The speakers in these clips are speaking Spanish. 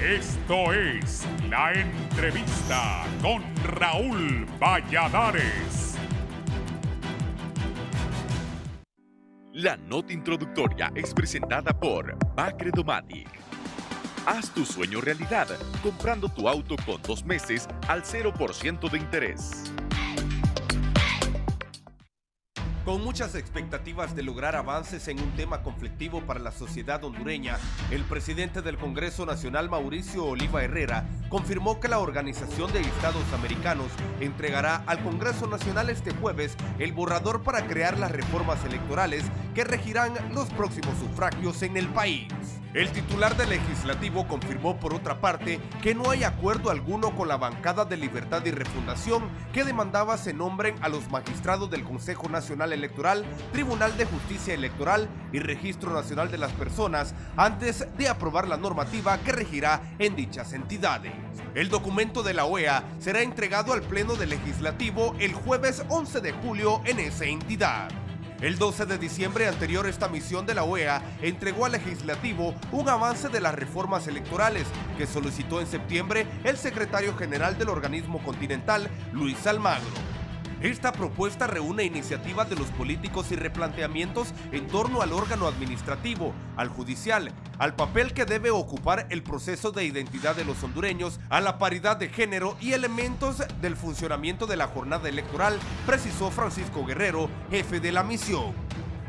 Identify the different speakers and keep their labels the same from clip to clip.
Speaker 1: Esto es La Entrevista con Raúl Valladares.
Speaker 2: La nota introductoria es presentada por Bacredomatic. Haz tu sueño realidad comprando tu auto con 2 meses al 0% de interés.
Speaker 3: Con muchas expectativas de lograr avances en un tema conflictivo para la sociedad hondureña, el presidente del Congreso Nacional, Mauricio Oliva Herrera, confirmó que la Organización de Estados Americanos entregará al Congreso Nacional este jueves el borrador para crear las reformas electorales que regirán los próximos sufragios en el país. El titular del Legislativo confirmó por otra parte que no hay acuerdo alguno con la bancada de Libertad y Refundación que demandaba se nombren a los magistrados del Consejo Nacional Electoral, Tribunal de Justicia Electoral y Registro Nacional de las Personas antes de aprobar la normativa que regirá en dichas entidades. El documento de la OEA será entregado al Pleno del Legislativo el jueves 11 de julio en esa entidad. El 12 de diciembre anterior, esta misión de la OEA entregó al Legislativo un avance de las reformas electorales que solicitó en septiembre el secretario general del organismo continental, Luis Almagro. Esta propuesta reúne iniciativas de los políticos y replanteamientos en torno al órgano administrativo, al judicial, al papel que debe ocupar el proceso de identidad de los hondureños, a la paridad de género y elementos del funcionamiento de la jornada electoral, precisó Francisco Guerrero, jefe de la misión.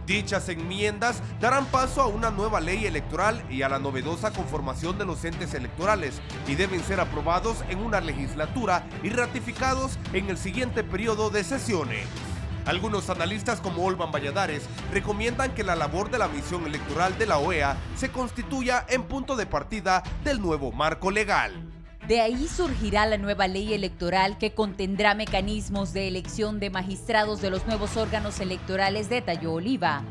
Speaker 3: Dichas enmiendas darán paso a una nueva ley electoral y a la novedosa conformación de los entes electorales y deben ser aprobados en una legislatura y ratificados en el siguiente periodo de sesiones. Algunos analistas como Olvan Valladares recomiendan que la labor de la misión electoral de la OEA se constituya en punto de partida del nuevo marco legal.
Speaker 4: De ahí surgirá la nueva ley electoral que contendrá mecanismos de elección de magistrados de los nuevos órganos electorales, detalló Oliva.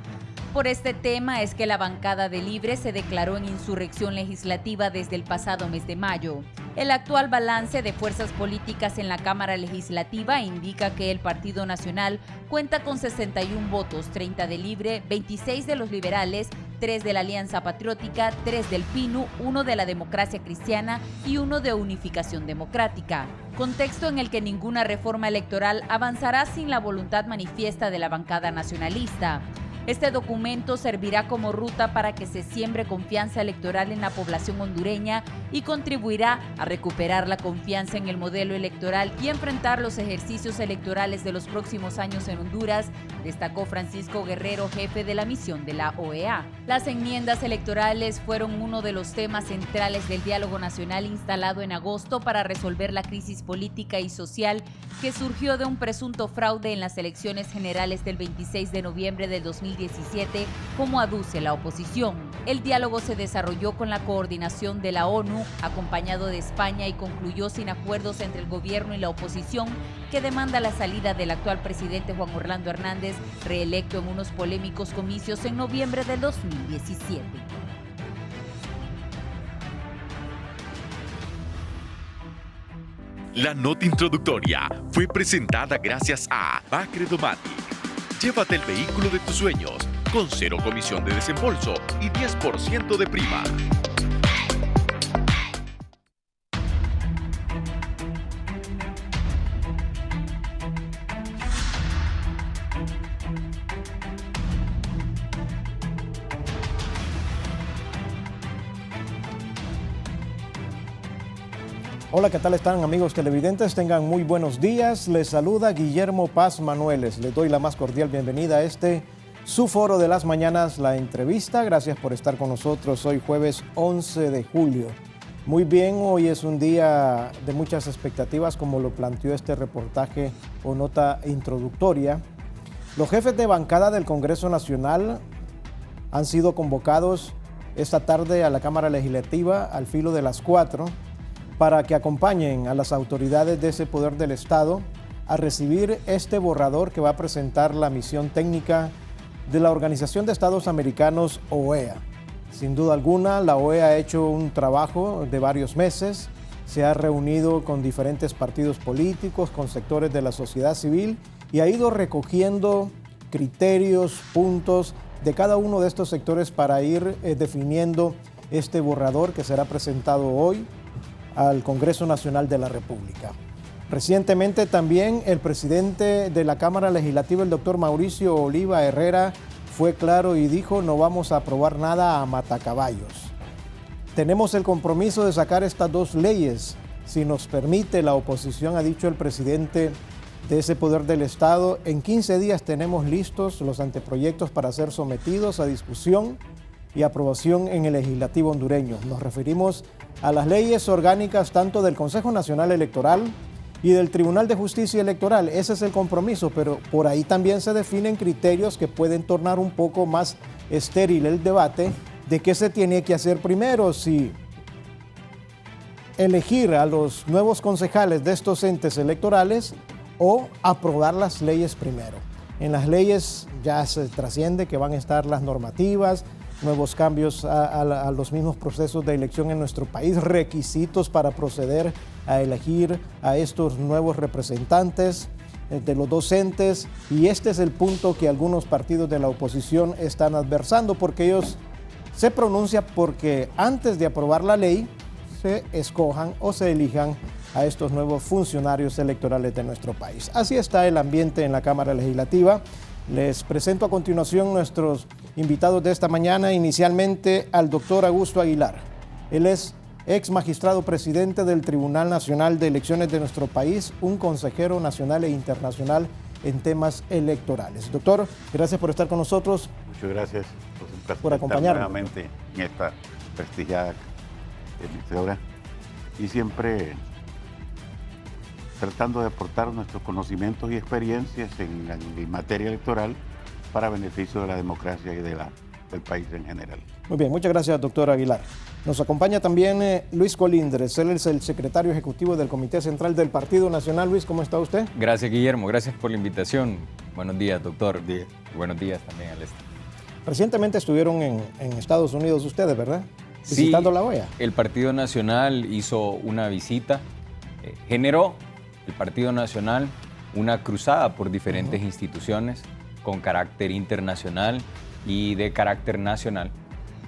Speaker 4: Por este tema es que la bancada de Libre se declaró en insurrección legislativa desde el pasado mes de mayo. El actual balance de fuerzas políticas en la Cámara Legislativa indica que el Partido Nacional cuenta con 61 votos, 30 de Libre, 26 de los liberales, 3 de la Alianza Patriótica, 3 del PINU, 1 de la Democracia Cristiana y 1 de Unificación Democrática. Contexto en el que ninguna reforma electoral avanzará sin la voluntad manifiesta de la bancada nacionalista. Este documento servirá como ruta para que se siembre confianza electoral en la población hondureña y contribuirá a recuperar la confianza en el modelo electoral y enfrentar los ejercicios electorales de los próximos años en Honduras, destacó Francisco Guerrero, jefe de la misión de la OEA. Las enmiendas electorales fueron uno de los temas centrales del diálogo nacional instalado en agosto para resolver la crisis política y social que surgió de un presunto fraude en las elecciones generales del 26 de noviembre del 2017, como aduce la oposición. El diálogo se desarrolló con la coordinación de la ONU, acompañado de España, y concluyó sin acuerdos entre el gobierno y la oposición, que demanda la salida del actual presidente Juan Orlando Hernández, reelecto en unos polémicos comicios en noviembre del 2017.
Speaker 2: La nota introductoria fue presentada gracias a Bacredomatic. Llévate el vehículo de tus sueños con 0 comisión de desembolso y 10% de prima.
Speaker 5: Hola, ¿qué tal están, amigos televidentes? Tengan muy buenos días. Les saluda Guillermo Paz Manueles. Les doy la más cordial bienvenida a su foro de las mañanas, La Entrevista. Gracias por estar con nosotros hoy jueves 11 de julio. Muy bien, hoy es un día de muchas expectativas, como lo planteó este reportaje o nota introductoria. Los jefes de bancada del Congreso Nacional han sido convocados esta tarde a la Cámara Legislativa al filo de las 4 para que acompañen a las autoridades de ese poder del Estado a recibir este borrador que va a presentar la misión técnica de la Organización de Estados Americanos, OEA. Sin duda alguna, la OEA ha hecho un trabajo de varios meses, se ha reunido con diferentes partidos políticos, con sectores de la sociedad civil y ha ido recogiendo criterios, puntos de cada uno de estos sectores para ir definiendo este borrador que será presentado hoy al Congreso Nacional de la República. Recientemente también el presidente de la Cámara Legislativa, el doctor Mauricio Oliva Herrera, fue claro y dijo: no vamos a aprobar nada a matacaballos. Tenemos el compromiso de sacar estas dos leyes, si nos permite la oposición, ha dicho el presidente de ese poder del Estado. En 15 días tenemos listos los anteproyectos para ser sometidos a discusión y aprobación en el legislativo hondureño. Nos referimos a las leyes orgánicas tanto del Consejo Nacional Electoral y del Tribunal de Justicia Electoral. Ese es el compromiso, pero por ahí también se definen criterios que pueden tornar un poco más estéril el debate de qué se tiene que hacer primero, si elegir a los nuevos concejales de estos entes electorales o aprobar las leyes primero. En las leyes ya se trasciende que van a estar las normativas, nuevos cambios a los mismos procesos de elección en nuestro país, requisitos para proceder a elegir a estos nuevos representantes de los docentes, y este es el punto que algunos partidos de la oposición están adversando, porque ellos se pronuncian porque antes de aprobar la ley se escojan o se elijan a estos nuevos funcionarios electorales de nuestro país. Así está el ambiente en la Cámara Legislativa. Les presento a continuación nuestros invitados de esta mañana, inicialmente al doctor Augusto Aguilar. Él es ex magistrado presidente del Tribunal Nacional de Elecciones de nuestro país, un consejero nacional e internacional en temas electorales. Doctor, gracias por estar con nosotros.
Speaker 6: Muchas gracias
Speaker 5: por acompañarnos
Speaker 6: nuevamente en esta prestigiada emisora y siempre tratando de aportar nuestros conocimientos y experiencias en materia electoral para beneficio de la democracia y del país en general.
Speaker 5: Muy bien, muchas gracias, doctor Aguilar. Nos acompaña también Luis Colindres, él es el secretario ejecutivo del Comité Central del Partido Nacional. Luis, ¿cómo está usted?
Speaker 7: Gracias, Guillermo, gracias por la invitación. Buenos días, doctor. Buenos días. Buenos días también, Alesta.
Speaker 5: Recientemente estuvieron en Estados Unidos ustedes, ¿verdad? Visitando la OEA.
Speaker 7: El Partido Nacional hizo una visita, generó el Partido Nacional una cruzada por diferentes instituciones con carácter internacional y de carácter nacional,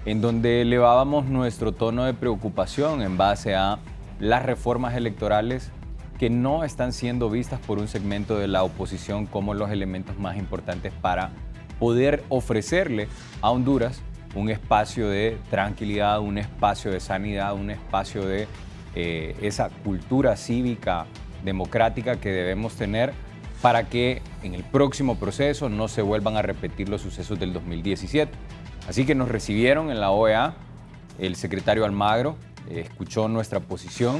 Speaker 7: en donde elevábamos nuestro tono de preocupación en base a las reformas electorales que no están siendo vistas por un segmento de la oposición como los elementos más importantes para poder ofrecerle a Honduras un espacio de tranquilidad, un espacio de sanidad, un espacio de esa cultura cívica democrática que debemos tener para que en el próximo proceso no se vuelvan a repetir los sucesos del 2017. Así que nos recibieron en la OEA, el secretario Almagro escuchó nuestra posición,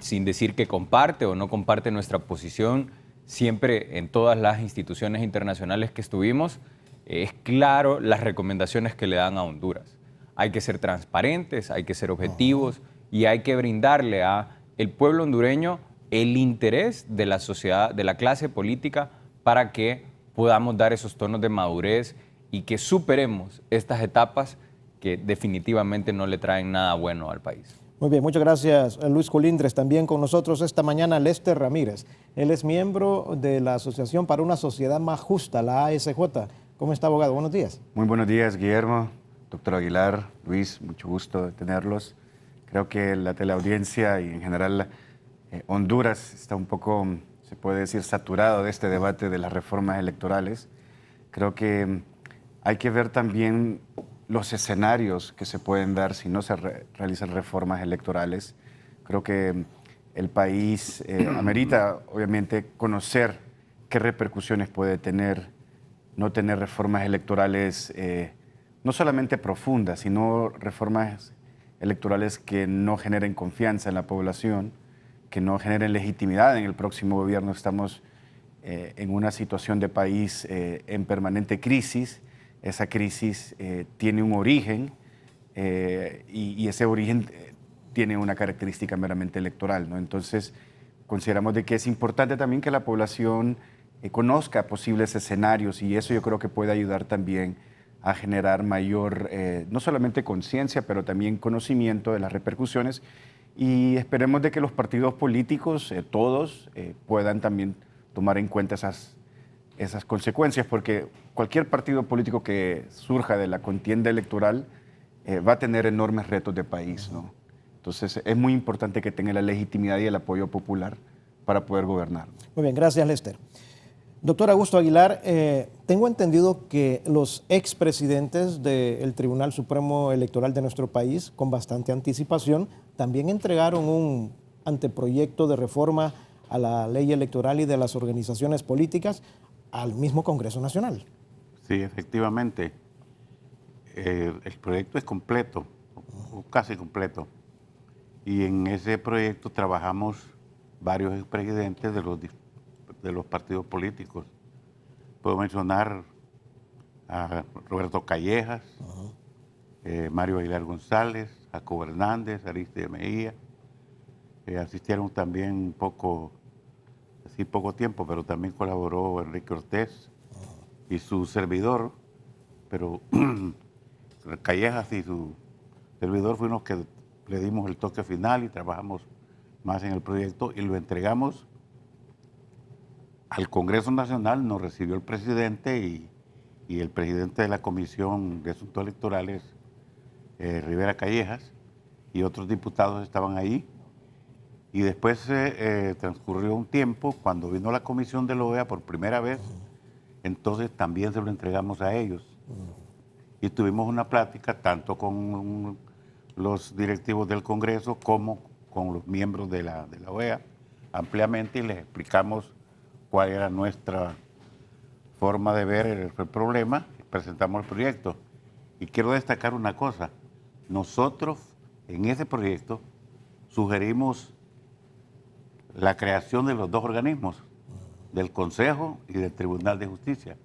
Speaker 7: sin decir que comparte o no comparte nuestra posición, siempre en todas las instituciones internacionales que estuvimos, es claro las recomendaciones que le dan a Honduras. Hay que ser transparentes, hay que ser objetivos y hay que brindarle a el pueblo hondureño el interés de la sociedad, de la clase política, para que podamos dar esos tonos de madurez y que superemos estas etapas que definitivamente no le traen nada bueno al país.
Speaker 5: Muy bien, muchas gracias, Luis Colindres. También con nosotros esta mañana Lester Ramírez. Él es miembro de la Asociación para una Sociedad Más Justa, la ASJ. ¿Cómo está, abogado? Buenos días.
Speaker 6: Muy buenos días, Guillermo, doctor Aguilar, Luis, mucho gusto de tenerlos. Creo que la teleaudiencia y en general Honduras está un poco, se puede decir, saturado de este debate de las reformas electorales. Creo que hay que ver también los escenarios que se pueden dar si no se realizan reformas electorales. Creo que el país amerita, obviamente, conocer qué repercusiones puede tener no tener reformas electorales no solamente profundas, sino reformas electorales que no generen confianza en la población, que no generen legitimidad en el próximo gobierno. Estamos en una situación de país en permanente crisis. Esa crisis tiene un origen y ese origen tiene una característica meramente electoral, ¿no? Entonces, consideramos de que es importante también que la población conozca posibles escenarios y eso yo creo que puede ayudar también a generar mayor, no solamente conciencia, pero también conocimiento de las repercusiones y esperemos de que los partidos políticos, todos, puedan también tomar en cuenta esas consecuencias, porque cualquier partido político que surja de la contienda electoral va a tener enormes retos de país, ¿no? Entonces es muy importante que tenga la legitimidad y el apoyo popular para poder gobernar.
Speaker 5: Muy bien, gracias Lester. Doctor Augusto Aguilar, tengo entendido que los expresidentes del Tribunal Supremo Electoral de nuestro país, con bastante anticipación, también entregaron un anteproyecto de reforma a la ley electoral y de las organizaciones políticas al mismo Congreso Nacional.
Speaker 8: Sí, efectivamente. El proyecto es completo, o casi completo. Y en ese proyecto trabajamos varios expresidentes de los partidos políticos. Puedo mencionar a Roberto Callejas, Mario Aguilar González, Jacobo Hernández, Aristide Mejía. Asistieron también poco tiempo, pero también colaboró Enrique Ortiz y su servidor, pero Callejas y su servidor fuimos los que le dimos el toque final y trabajamos más en el proyecto y lo entregamos al Congreso Nacional. Nos recibió el presidente y el presidente de la Comisión de Asuntos Electorales, Rivera Callejas, y otros diputados estaban ahí. Y después transcurrió un tiempo, cuando vino la comisión de la OEA por primera vez, entonces también se lo entregamos a ellos. Y tuvimos una plática tanto con los directivos del Congreso como con los miembros de la OEA ampliamente, y les explicamos cuál era nuestra forma de ver el problema, presentamos el proyecto. Y quiero destacar una cosa, nosotros en ese proyecto sugerimos la creación de los dos organismos, del Consejo y del Tribunal de Justicia.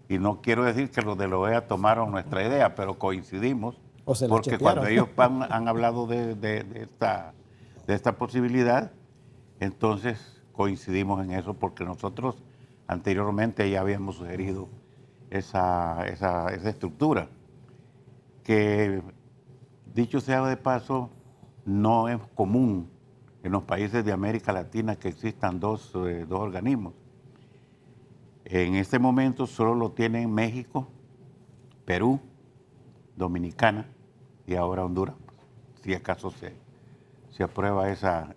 Speaker 8: Y no quiero decir que los de la OEA tomaron nuestra idea, pero coincidimos, porque cuando ellos han hablado de esta posibilidad, entonces coincidimos en eso, porque nosotros anteriormente ya habíamos sugerido esa estructura, que dicho sea de paso, no es común en los países de América Latina que existan dos organismos. En este momento solo lo tienen México, Perú, Dominicana y ahora Honduras, si acaso se aprueba esa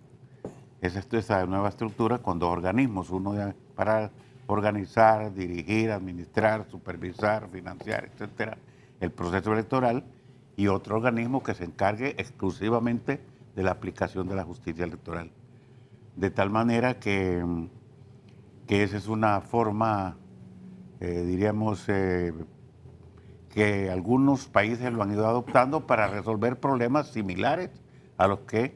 Speaker 8: nueva estructura con dos organismos, uno para organizar, dirigir, administrar, supervisar, financiar, etcétera, el proceso electoral, y otro organismo que se encargue exclusivamente de la aplicación de la justicia electoral. De tal manera que esa es una forma, diríamos, que algunos países lo han ido adoptando para resolver problemas similares a los que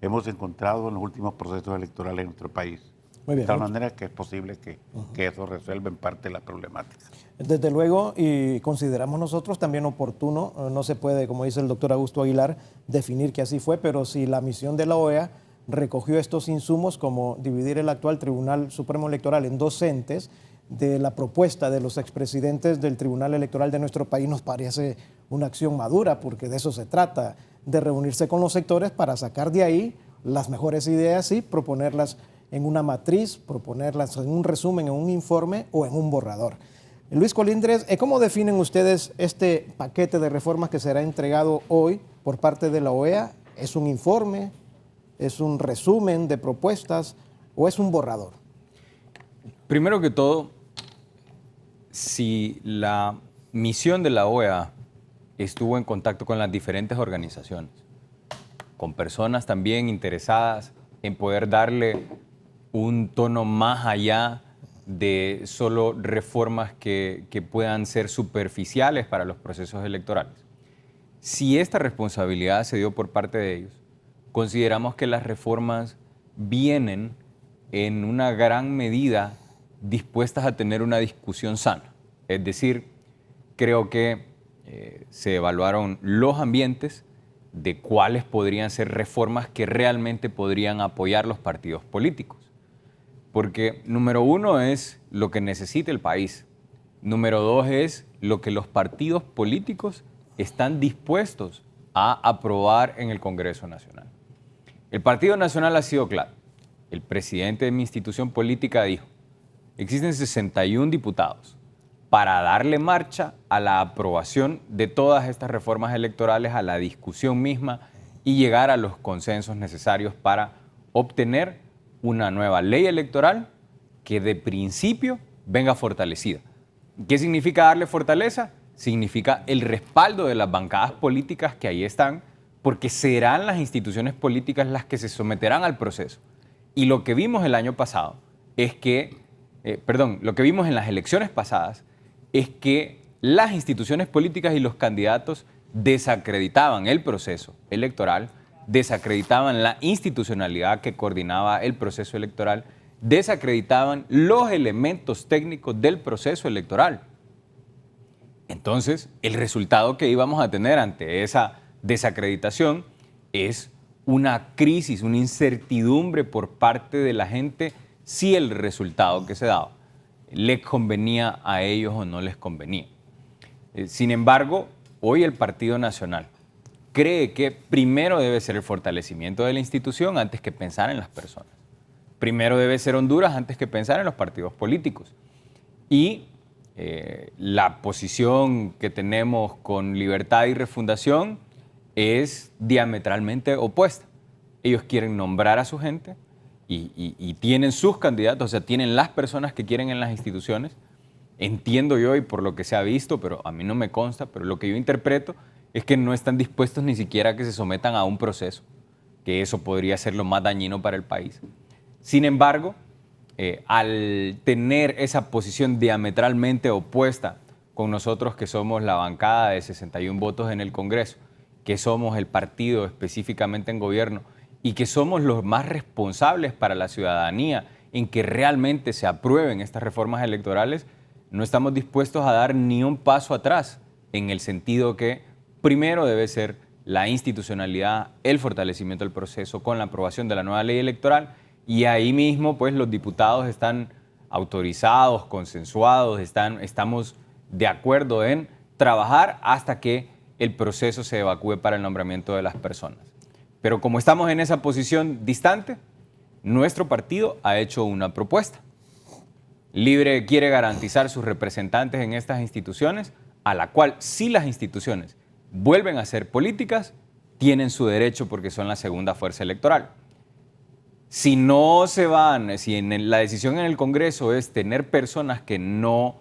Speaker 8: hemos encontrado en los últimos procesos electorales en nuestro país.
Speaker 5: Muy bien,
Speaker 8: de tal manera que es posible que eso resuelva en parte la problemática.
Speaker 5: Desde luego, y consideramos nosotros también oportuno, no se puede, como dice el doctor Augusto Aguilar, definir que así fue, pero si la misión de la OEA recogió estos insumos, como dividir el actual Tribunal Supremo Electoral en dos entes, de la propuesta de los expresidentes del Tribunal Electoral de nuestro país, nos parece una acción madura, porque de eso se trata, de reunirse con los sectores para sacar de ahí las mejores ideas y proponerlas en una matriz, proponerlas en un resumen, en un informe o en un borrador. Luis Colindres, ¿cómo definen ustedes este paquete de reformas que será entregado hoy por parte de la OEA? ¿Es un informe? ¿Es un resumen de propuestas o es un borrador?
Speaker 7: Primero que todo, si la misión de la OEA estuvo en contacto con las diferentes organizaciones, con personas también interesadas en poder darle un tono más allá de solo reformas que puedan ser superficiales para los procesos electorales. Si esta responsabilidad se dio por parte de ellos, consideramos que las reformas vienen en una gran medida dispuestas a tener una discusión sana. Es decir, creo que se evaluaron los ambientes de cuáles podrían ser reformas que realmente podrían apoyar los partidos políticos. Porque número uno es lo que necesita el país. Número dos es lo que los partidos políticos están dispuestos a aprobar en el Congreso Nacional. El Partido Nacional ha sido claro. El presidente de mi institución política dijo, existen 61 diputados para darle marcha a la aprobación de todas estas reformas electorales, a la discusión misma y llegar a los consensos necesarios para obtener una nueva ley electoral que de principio venga fortalecida. ¿Qué significa darle fortaleza? Significa el respaldo de las bancadas políticas que ahí están, porque serán las instituciones políticas las que se someterán al proceso. Y lo que vimos el año pasado es que, lo que vimos en las elecciones pasadas es que las instituciones políticas y los candidatos desacreditaban el proceso electoral, desacreditaban la institucionalidad que coordinaba el proceso electoral, desacreditaban los elementos técnicos del proceso electoral. Entonces, el resultado que íbamos a tener ante esa desacreditación es una crisis, una incertidumbre por parte de la gente si el resultado que se daba les convenía a ellos o no les convenía. Sin embargo, hoy el Partido Nacional cree que primero debe ser el fortalecimiento de la institución antes que pensar en las personas. Primero debe ser Honduras antes que pensar en los partidos políticos. Y la posición que tenemos con Libertad y Refundación es diametralmente opuesta. Ellos quieren nombrar a su gente y tienen sus candidatos, o sea, tienen las personas que quieren en las instituciones. Entiendo yo, y por lo que se ha visto, pero a mí no me consta, pero lo que yo interpreto es que no están dispuestos ni siquiera a que se sometan a un proceso, que eso podría ser lo más dañino para el país. Sin embargo, al tener esa posición diametralmente opuesta con nosotros, que somos la bancada de 61 votos en el Congreso, que somos el partido específicamente en gobierno y que somos los más responsables para la ciudadanía en que realmente se aprueben estas reformas electorales, no estamos dispuestos a dar ni un paso atrás, en el sentido que primero debe ser la institucionalidad, el fortalecimiento del proceso con la aprobación de la nueva ley electoral, y ahí mismo pues los diputados están autorizados, consensuados, estamos de acuerdo en trabajar hasta que el proceso se evacúe para el nombramiento de las personas. Pero como estamos en esa posición distante, nuestro partido ha hecho una propuesta. Libre quiere garantizar sus representantes en estas instituciones, a la cual si las instituciones vuelven a ser políticas, tienen su derecho porque son la segunda fuerza electoral. Si no se van, si la decisión en el Congreso es tener personas que no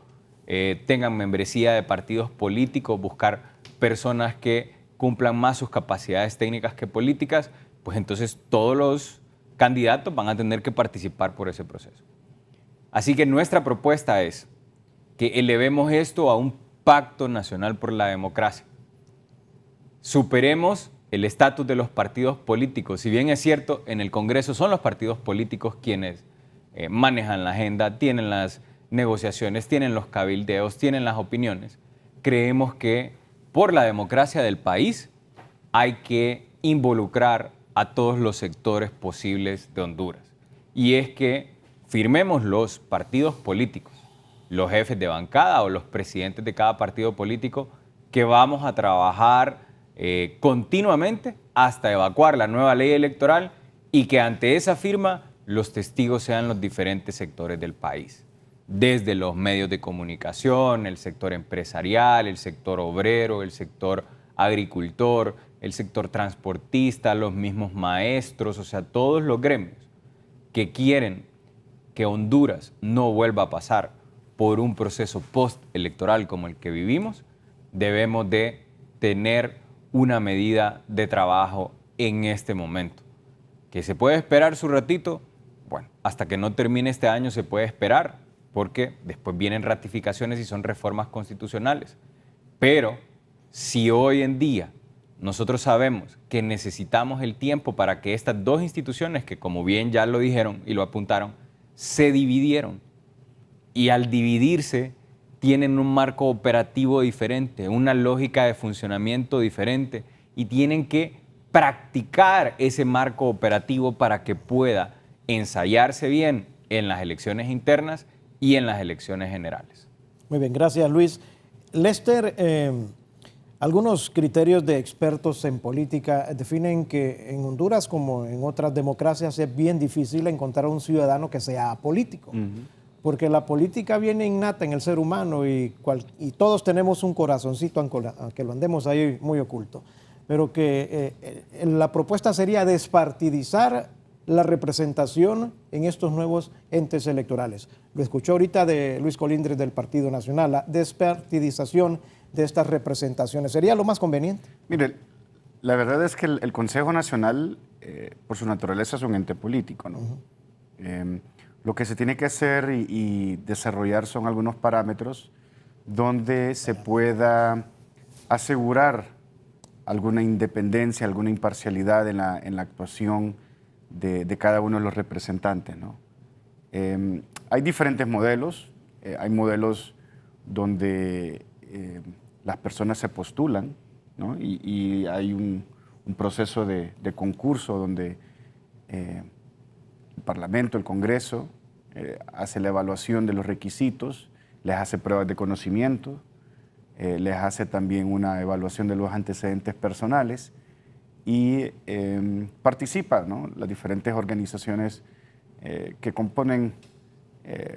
Speaker 7: tengan membresía de partidos políticos, buscar personas que cumplan más sus capacidades técnicas que políticas, pues entonces todos los candidatos van a tener que participar por ese proceso. Así que nuestra propuesta es que elevemos esto a un pacto nacional por la democracia. Superemos el estatus de los partidos políticos. Si bien es cierto, en el Congreso son los partidos políticos quienes manejan la agenda, tienen las negociaciones, tienen los cabildeos, tienen las opiniones. Creemos que por la democracia del país hay que involucrar a todos los sectores posibles de Honduras. Y es que firmemos los partidos políticos, los jefes de bancada o los presidentes de cada partido político, que vamos a trabajar continuamente hasta evacuar la nueva ley electoral, y que ante esa firma los testigos sean los diferentes sectores del país, desde los medios de comunicación, el sector empresarial, el sector obrero, el sector agricultor, el sector transportista, los mismos maestros, o sea, todos los gremios que quieren que Honduras no vuelva a pasar por un proceso postelectoral como el que vivimos. Debemos de tener una medida de trabajo en este momento. ¿Que se puede esperar su ratito? Bueno, hasta que no termine este año se puede esperar, porque después vienen ratificaciones y son reformas constitucionales. Pero si hoy en día nosotros sabemos que necesitamos el tiempo para que estas dos instituciones, que como bien ya lo dijeron y lo apuntaron, se dividieron, y al dividirse tienen un marco operativo diferente, una lógica de funcionamiento diferente, y tienen que practicar ese marco operativo para que pueda ensayarse bien en las elecciones internas y en las elecciones generales.
Speaker 5: Muy bien, gracias Luis. Lester, algunos criterios de expertos en política definen que en Honduras, como en otras democracias, es bien difícil encontrar un ciudadano que sea apolítico. Porque la política viene innata en el ser humano y todos tenemos un corazoncito, aunque lo andemos ahí muy oculto. pero que la propuesta sería despartidizar la representación en estos nuevos entes electorales. Lo escuchó ahorita de Luis Colindres del Partido Nacional, la despartidización de estas representaciones. ¿Sería lo más conveniente?
Speaker 6: Mire, la verdad es que el Consejo Nacional, por su naturaleza, es un ente político, ¿no? Lo que se tiene que hacer y desarrollar son algunos parámetros donde se pueda asegurar alguna independencia, alguna imparcialidad en la actuación de cada uno de los representantes, ¿no? Hay diferentes modelos, hay modelos donde las personas se postulan, ¿no? Y hay un proceso de concurso donde el Parlamento, el Congreso, hace la evaluación de los requisitos, les hace pruebas de conocimiento, les hace también una evaluación de los antecedentes personales y participa, ¿no? Las diferentes organizaciones que componen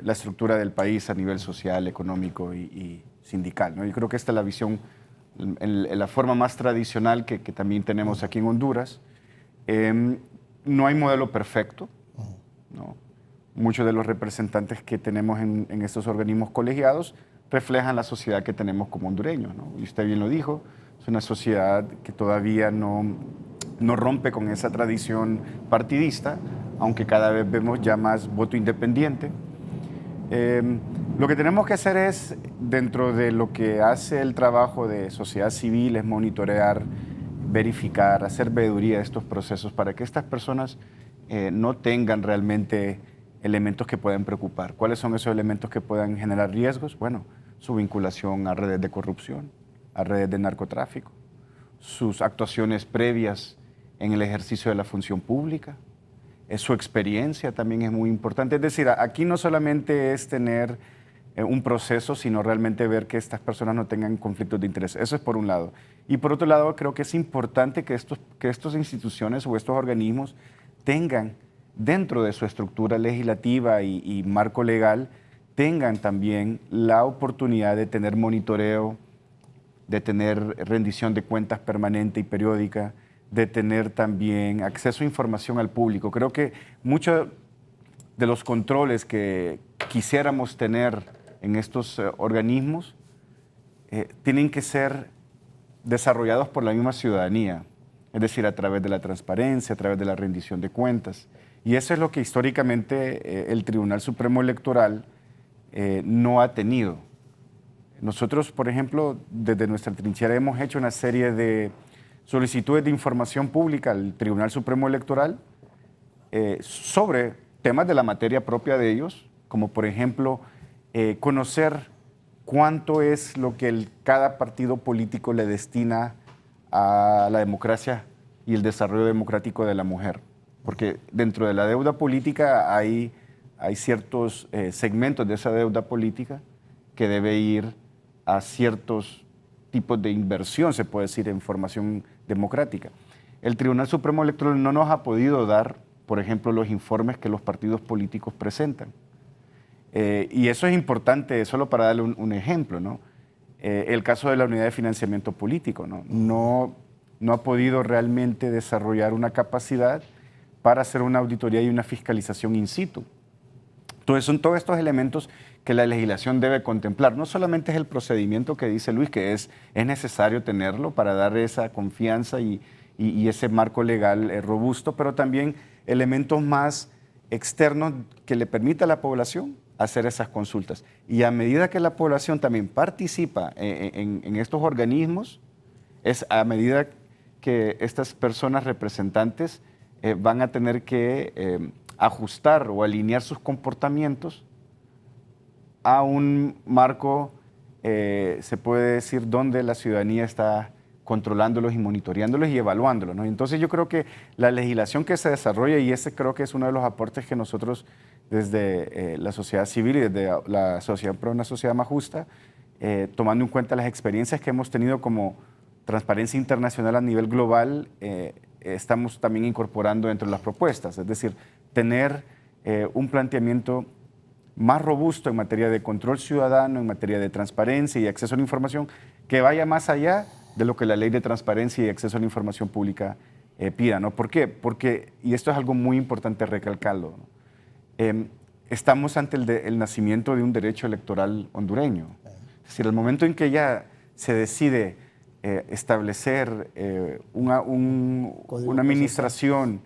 Speaker 6: la estructura del país a nivel social, económico y sindical, ¿no? Yo creo que esta es la visión, la forma más tradicional que también tenemos aquí en Honduras. No hay modelo perfecto, ¿no? Muchos de los representantes que tenemos en estos organismos colegiados reflejan la sociedad que tenemos como hondureños, ¿no? Y usted bien lo dijo, es una sociedad que todavía no rompe con esa tradición partidista, aunque cada vez vemos ya más voto independiente. Lo que tenemos que hacer es, dentro de lo que hace el trabajo de sociedad civil, es monitorear, verificar, hacer veeduría de estos procesos para que estas personas no tengan realmente elementos que puedan preocupar. ¿Cuáles son esos elementos que puedan generar riesgos? Bueno, su vinculación a redes de corrupción, a redes de narcotráfico, sus actuaciones previas en el ejercicio de la función pública, su experiencia también es muy importante. Es decir, aquí no solamente es tener un proceso, sino realmente ver que estas personas no tengan conflictos de interés. Eso es por un lado. Y por otro lado, creo que es importante que estas instituciones o estos organismos tengan dentro de su estructura legislativa y marco legal, tengan también la oportunidad de tener monitoreo, de tener rendición de cuentas permanente y periódica, de tener también acceso a información al público. Creo que muchos de los controles que quisiéramos tener en estos organismos tienen que ser desarrollados por la misma ciudadanía, es decir, a través de la transparencia, a través de la rendición de cuentas. Y eso es lo que históricamente el Tribunal Supremo Electoral no ha tenido. Nosotros, por ejemplo, desde nuestra trinchera hemos hecho una serie de solicitudes de información pública al Tribunal Supremo Electoral sobre temas de la materia propia de ellos, como por ejemplo conocer cuánto es lo que cada partido político le destina a la democracia y el desarrollo democrático de la mujer. Porque dentro de la deuda política hay ciertos segmentos de esa deuda política que debe ir a ciertos tipos de inversión, se puede decir, en formación democrática. El Tribunal Supremo Electoral no nos ha podido dar, por ejemplo, los informes que los partidos políticos presentan. Y eso es importante, solo para darle un ejemplo, ¿no? El caso de la unidad de financiamiento político, ¿no? No ha podido realmente desarrollar una capacidad para hacer una auditoría y una fiscalización in situ. Entonces son todos estos elementos que la legislación debe contemplar. No solamente es el procedimiento que dice Luis, que es necesario tenerlo para dar esa confianza y ese marco legal robusto, pero también elementos más externos que le permita a la población hacer esas consultas. Y a medida que la población también participa en estos organismos, es a medida que estas personas representantes van a tener que ajustar o alinear sus comportamientos a un marco, se puede decir, donde la ciudadanía está controlándolos y monitoreándolos y evaluándolos, ¿no? Entonces yo creo que la legislación que se desarrolla, y ese creo que es uno de los aportes que nosotros desde la sociedad civil y desde la Asociación por una Sociedad Más Justa, tomando en cuenta las experiencias que hemos tenido como Transparencia Internacional a nivel global, estamos también incorporando dentro de las propuestas, es decir, tener un planteamiento más robusto en materia de control ciudadano, en materia de transparencia y acceso a la información, que vaya más allá de lo que la Ley de Transparencia y Acceso a la Información Pública pida, ¿no? ¿Por qué? Porque, y esto es algo muy importante recalcarlo, ¿no? Estamos ante el nacimiento de un derecho electoral hondureño. Es decir, el momento en que ya se decide establecer una administración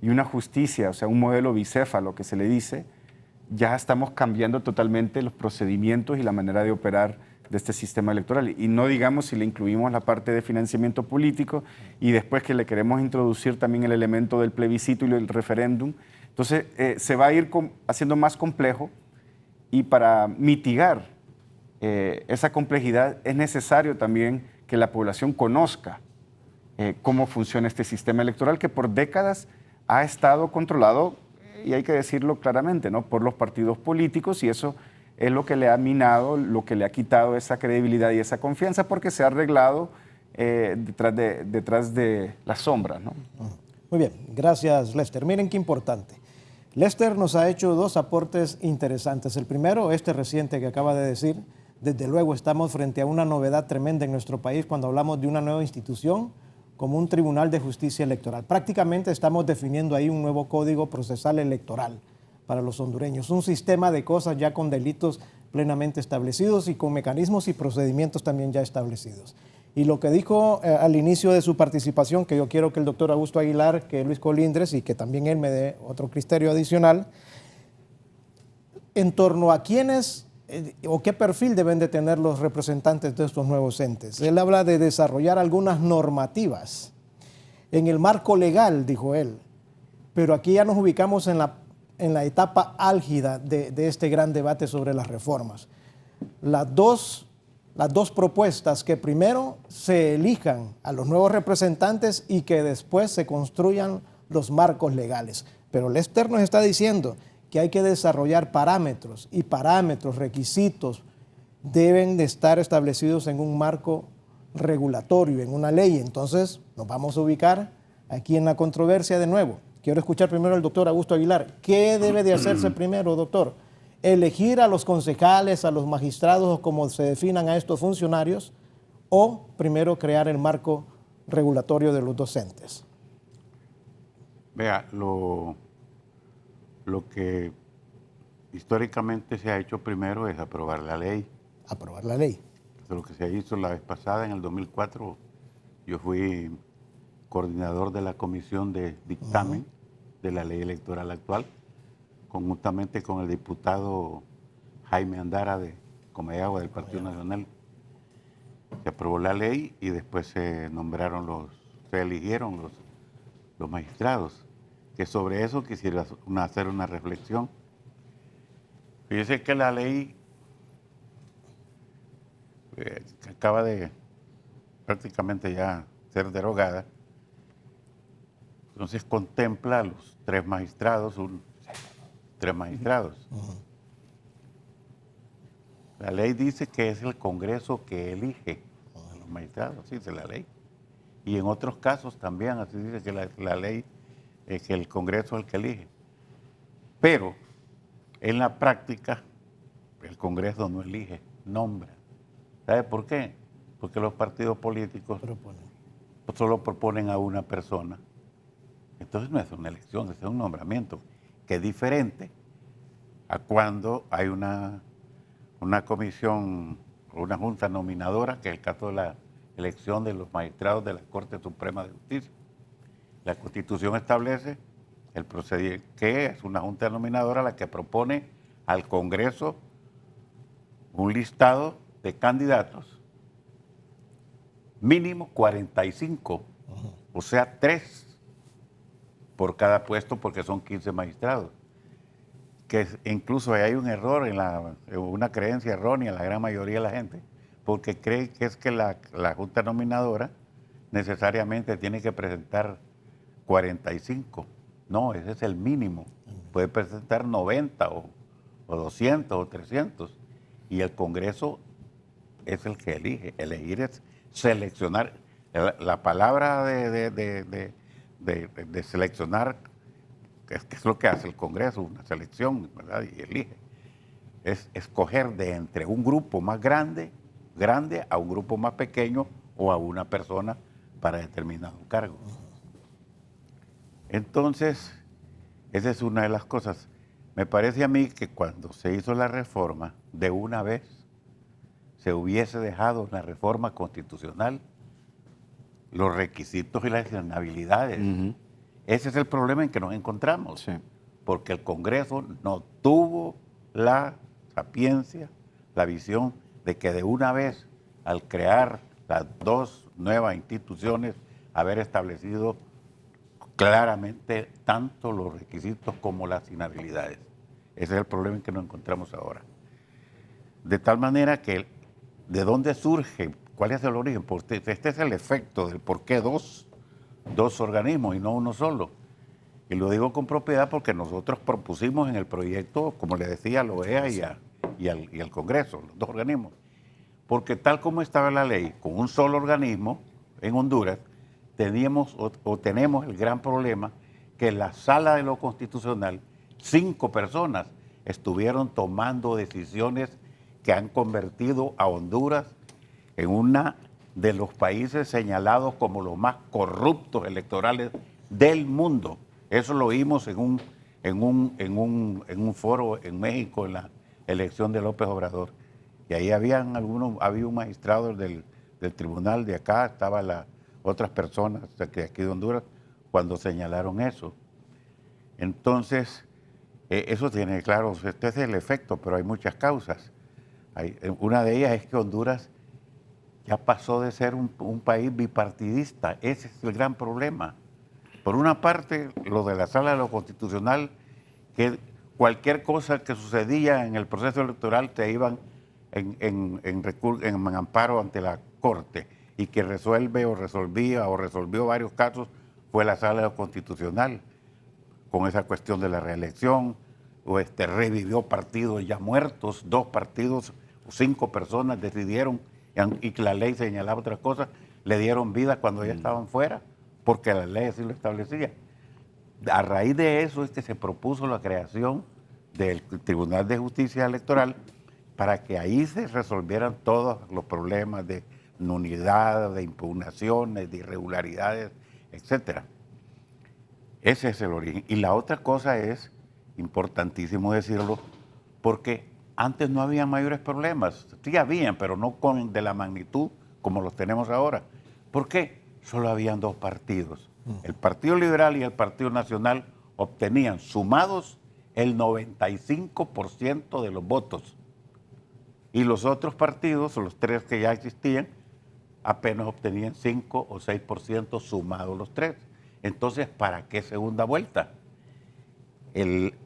Speaker 6: y una justicia, o sea, un modelo bicéfalo que se le dice, ya estamos cambiando totalmente los procedimientos y la manera de operar de este sistema electoral. Y no digamos si le incluimos la parte de financiamiento político y después que le queremos introducir también el elemento del plebiscito y el referéndum. Entonces, se va a ir haciendo más complejo, y para mitigar esa complejidad es necesario también que la población conozca cómo funciona este sistema electoral que por décadas ha estado controlado, y hay que decirlo claramente, ¿no?, por los partidos políticos, y eso es lo que le ha minado, lo que le ha quitado esa credibilidad y esa confianza, porque se ha arreglado detrás de las sombras, ¿no?
Speaker 5: Muy bien, gracias, Lester. Miren qué importante. Lester nos ha hecho dos aportes interesantes. El primero, este reciente que acaba de decir. Desde luego estamos frente a una novedad tremenda en nuestro país cuando hablamos de una nueva institución como un Tribunal de Justicia Electoral. Prácticamente estamos definiendo ahí un nuevo código procesal electoral para los hondureños, un sistema de cosas ya con delitos plenamente establecidos y con mecanismos y procedimientos también ya establecidos. Y lo que dijo al inicio de su participación, que yo quiero que el doctor Augusto Aguilar, que Luis Colindres y que también él me dé otro criterio adicional, en torno a quiénes o qué perfil deben de tener los representantes de estos nuevos entes. Él habla de desarrollar algunas normativas en el marco legal, dijo él, pero aquí ya nos ubicamos en la etapa álgida de este gran debate sobre las reformas. Las dos propuestas, que primero se elijan a los nuevos representantes y que después se construyan los marcos legales. Pero Lester nos está diciendo que hay que desarrollar parámetros, y parámetros, requisitos, deben de estar establecidos en un marco regulatorio, en una ley. Entonces nos vamos a ubicar aquí en la controversia de nuevo. Quiero escuchar primero al doctor Augusto Aguilar. ¿Qué debe de hacerse primero, doctor? ¿Elegir a los concejales, a los magistrados, o como se definan a estos funcionarios, o primero crear el marco regulatorio de los docentes?
Speaker 8: Vea, lo que históricamente se ha hecho primero es aprobar la ley.
Speaker 5: Aprobar la ley.
Speaker 8: Eso es lo que se hizo la vez pasada, en el 2004. Yo fui coordinador de la comisión de dictamen de la ley electoral actual, conjuntamente con el diputado Jaime Andara de Comayagua del Partido Nacional. Se aprobó la ley y después se eligieron los magistrados. Que sobre eso quisiera hacer una reflexión. Fíjese que la ley que acaba de prácticamente ya ser derogada, entonces contempla a los tres magistrados. La ley dice que es el Congreso que elige a los magistrados, así dice la ley. Y en otros casos también así dice que la ley es que el Congreso es el que elige. Pero en la práctica el Congreso no elige, nombra. ¿Sabe por qué? Porque los partidos políticos solo proponen a una persona. Entonces no es una elección, es un nombramiento, que es diferente a cuando hay una comisión o una junta nominadora, que es el caso de la elección de los magistrados de la Corte Suprema de Justicia. La Constitución establece el procedimiento, que es una junta nominadora la que propone al Congreso un listado de candidatos, mínimo 45, o sea, 3 por cada puesto, porque son 15 magistrados. Que incluso hay un error, una creencia errónea en la gran mayoría de la gente, porque cree que es que la junta nominadora necesariamente tiene que presentar 45. No, ese es el mínimo. Puede presentar 90 o 200 o 300. Y el Congreso es el que elige. Elegir es seleccionar. La palabra de seleccionar, que es lo que hace el Congreso, una selección, ¿verdad? Y elige. Es escoger de entre un grupo más grande a un grupo más pequeño o a una persona para determinado cargo. Entonces, esa es una de las cosas. Me parece a mí que cuando se hizo la reforma, de una vez se hubiese dejado en la reforma constitucional los requisitos y las inhabilidades. Ese es el problema en que nos encontramos, porque el Congreso no tuvo la sapiencia, la visión de que de una vez, al crear las dos nuevas instituciones, haber establecido claramente tanto los requisitos como las inhabilidades. Ese es el problema en que nos encontramos ahora. De tal manera que, ¿de dónde surge? ¿Cuál es el origen? Porque este es el efecto del por qué dos organismos y no uno solo. Y lo digo con propiedad porque nosotros propusimos en el proyecto, como le decía, a la OEA y al Congreso, los dos organismos. Porque tal como estaba la ley, con un solo organismo en Honduras, tenemos el gran problema que en la sala de lo constitucional 5 personas estuvieron tomando decisiones que han convertido a Honduras en uno de los países señalados como los más corruptos electorales del mundo. Eso lo vimos en un foro en México en la elección de López Obrador. Y ahí había un magistrado del tribunal de acá, estaban las otras personas de aquí de Honduras, cuando señalaron eso. Entonces, eso tiene, claro, este es el efecto, pero hay muchas causas. Una de ellas es que Honduras ya pasó de ser un país bipartidista. Ese es el gran problema. Por una parte, lo de la sala de lo constitucional, que cualquier cosa que sucedía en el proceso electoral te iban en amparo ante la Corte, y que resolvió varios casos, fue la sala de lo constitucional, con esa cuestión de la reelección, revivió partidos ya muertos, 2 partidos, 5 personas decidieron, y que la ley señalaba otra cosa, le dieron vida cuando ya estaban fuera, porque la ley así lo establecía. A raíz de eso es que se propuso la creación del Tribunal de Justicia Electoral para que ahí se resolvieran todos los problemas de nulidad, de impugnaciones, de irregularidades, etc. Ese es el origen. Y la otra cosa es, importantísimo decirlo, porque antes no había mayores problemas. Sí habían, pero no de la magnitud como los tenemos ahora. ¿Por qué? Solo habían 2 partidos. El Partido Liberal y el Partido Nacional obtenían sumados el 95% de los votos. Y los otros partidos, los 3 que ya existían, apenas obtenían 5 o 6% sumados los 3. Entonces, ¿para qué segunda vuelta?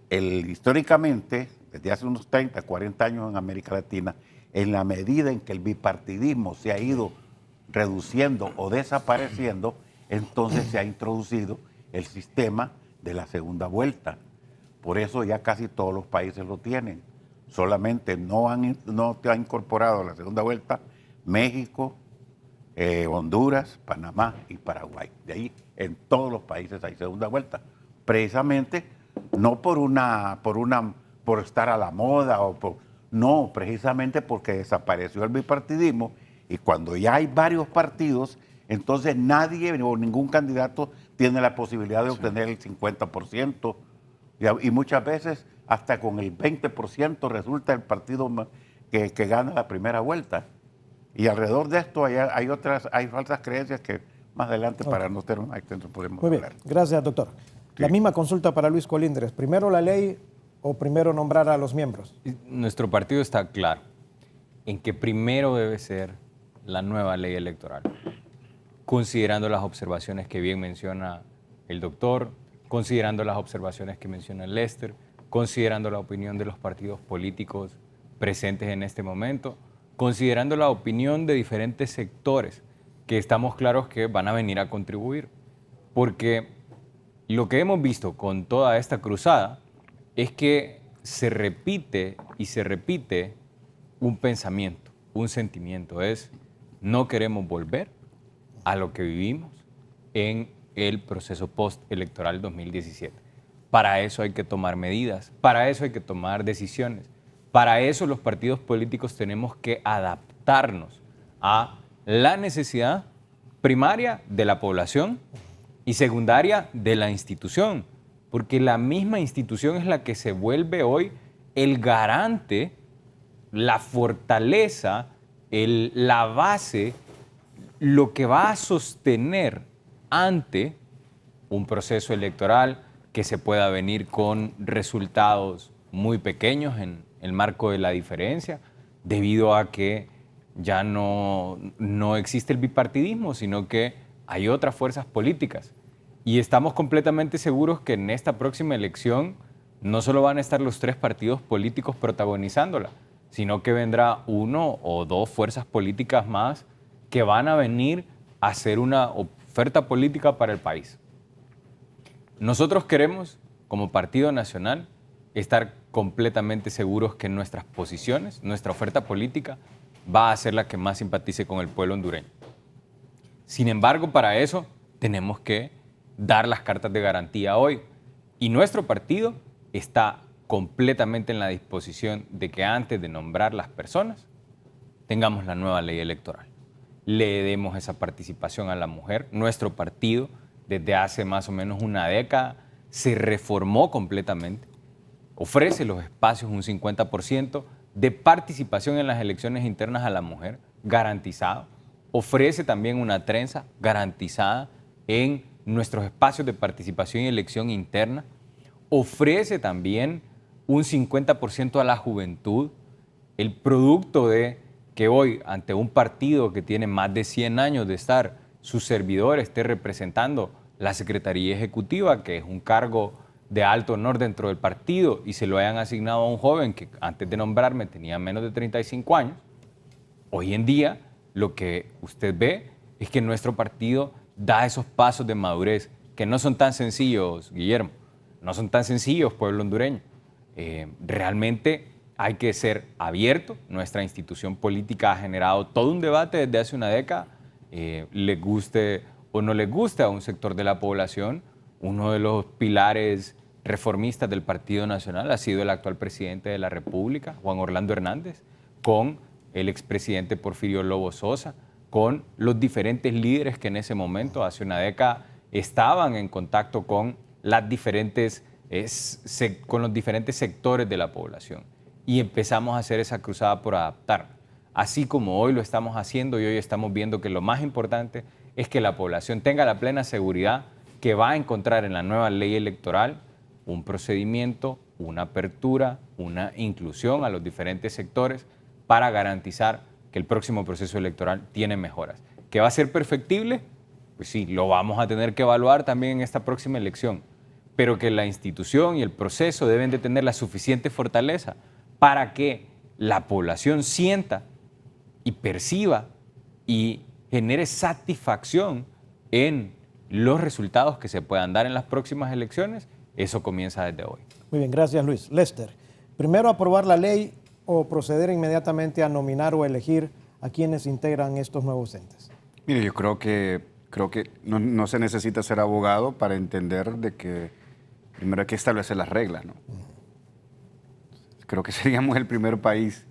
Speaker 8: Históricamente, desde hace unos 30, 40 años en América Latina, en la medida en que el bipartidismo se ha ido reduciendo o desapareciendo, entonces se ha introducido el sistema de la segunda vuelta. Por eso ya casi todos los países lo tienen. Solamente no han incorporado la segunda vuelta México, Honduras, Panamá y Paraguay. De ahí en todos los países hay segunda vuelta. Precisamente no por estar a la moda no, precisamente porque desapareció el bipartidismo, y cuando ya hay varios partidos, entonces nadie o ningún candidato tiene la posibilidad de obtener el 50%, y muchas veces hasta con el 20% resulta el partido que gana la primera vuelta. Y alrededor de esto hay falsas creencias que más adelante, para no tener un extenso, podemos hablar.
Speaker 5: Muy bien, gracias, doctor. Sí. La misma consulta para Luis Colindres. ¿Primero la ley o primero nombrar a los miembros?
Speaker 7: Nuestro partido está claro en que primero debe ser la nueva ley electoral, considerando las observaciones que bien menciona el doctor, considerando las observaciones que menciona Lester, considerando la opinión de los partidos políticos presentes en este momento, considerando la opinión de diferentes sectores que estamos claros que van a venir a contribuir. Porque lo que hemos visto con toda esta cruzada es que se repite y se repite un pensamiento, un sentimiento. No queremos volver a lo que vivimos en el proceso postelectoral 2017. Para eso hay que tomar medidas, para eso hay que tomar decisiones. Para eso los partidos políticos tenemos que adaptarnos a la necesidad primaria de la población y secundaria de la institución, porque la misma institución es la que se vuelve hoy el garante, la fortaleza, la base, lo que va a sostener ante un proceso electoral que se pueda venir con resultados muy pequeños en el marco de la diferencia, debido a que ya no existe el bipartidismo, sino que hay otras fuerzas políticas. Y estamos completamente seguros que en esta próxima elección no solo van a estar los 3 partidos políticos protagonizándola, sino que vendrá 1 o 2 fuerzas políticas más que van a venir a hacer una oferta política para el país. Nosotros queremos, como Partido Nacional, estar completamente seguros que nuestras posiciones, nuestra oferta política, va a ser la que más simpatice con el pueblo hondureño. Sin embargo, para eso tenemos que dar las cartas de garantía hoy. Y nuestro partido está completamente en la disposición de que antes de nombrar las personas, tengamos la nueva ley electoral. Le demos esa participación a la mujer. Nuestro partido, desde hace más o menos una década, se reformó completamente. Ofrece los espacios, un 50% de participación en las elecciones internas a la mujer, garantizado. Ofrece también una trenza garantizada en nuestros espacios de participación y elección interna. Ofrece también un 50% a la juventud, el producto de que hoy, ante un partido que tiene más de 100 años de estar, su servidor esté representando la Secretaría Ejecutiva, que es un cargo de alto honor dentro del partido, y se lo hayan asignado a un joven que antes de nombrarme tenía menos de 35 años. Hoy en día, lo que usted ve es que nuestro partido da esos pasos de madurez, que no son tan sencillos, Guillermo, no son tan sencillos, pueblo hondureño. Realmente hay que ser abierto. Nuestra institución política ha generado todo un debate desde hace una década, le guste o no le guste a un sector de la población. Uno de los pilares reformistas del Partido Nacional ha sido el actual presidente de la República, Juan Orlando Hernández, con el expresidente Porfirio Lobo Sosa, con los diferentes líderes que en ese momento, hace una década, estaban en contacto con los diferentes sectores de la población. Y empezamos a hacer esa cruzada por adaptar. Así como hoy lo estamos haciendo y hoy estamos viendo que lo más importante es que la población tenga la plena seguridad que va a encontrar en la nueva ley electoral un procedimiento, una apertura, una inclusión a los diferentes sectores para garantizar que el próximo proceso electoral tiene mejoras. ¿Que va a ser perfectible? Pues sí, lo vamos a tener que evaluar también en esta próxima elección, pero que la institución y el proceso deben de tener la suficiente fortaleza para que la población sienta y perciba y genere satisfacción en los resultados que se puedan dar en las próximas elecciones. Eso comienza desde hoy.
Speaker 5: Muy bien, gracias Luis. Lester, primero aprobar la ley o proceder inmediatamente a nominar o elegir a quienes integran estos nuevos entes.
Speaker 6: Mire, yo creo que no se necesita ser abogado para entender de que primero hay que establecer las reglas, ¿no? Creo que seríamos el primer país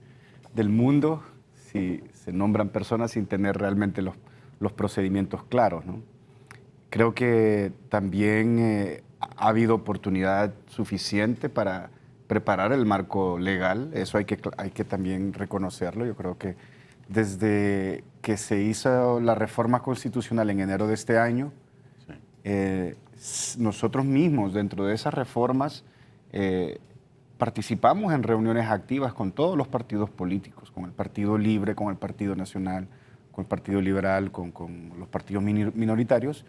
Speaker 6: del mundo si se nombran personas sin tener realmente los procedimientos claros, ¿no? Creo que también ha habido oportunidad suficiente para preparar el marco legal, eso hay que también reconocerlo. Yo creo que desde que se hizo la reforma constitucional en enero de este año, nosotros mismos dentro de esas reformas participamos en reuniones activas con todos los partidos políticos, con el Partido Libre, con el Partido Nacional, con el Partido Liberal, con los partidos minoritarios,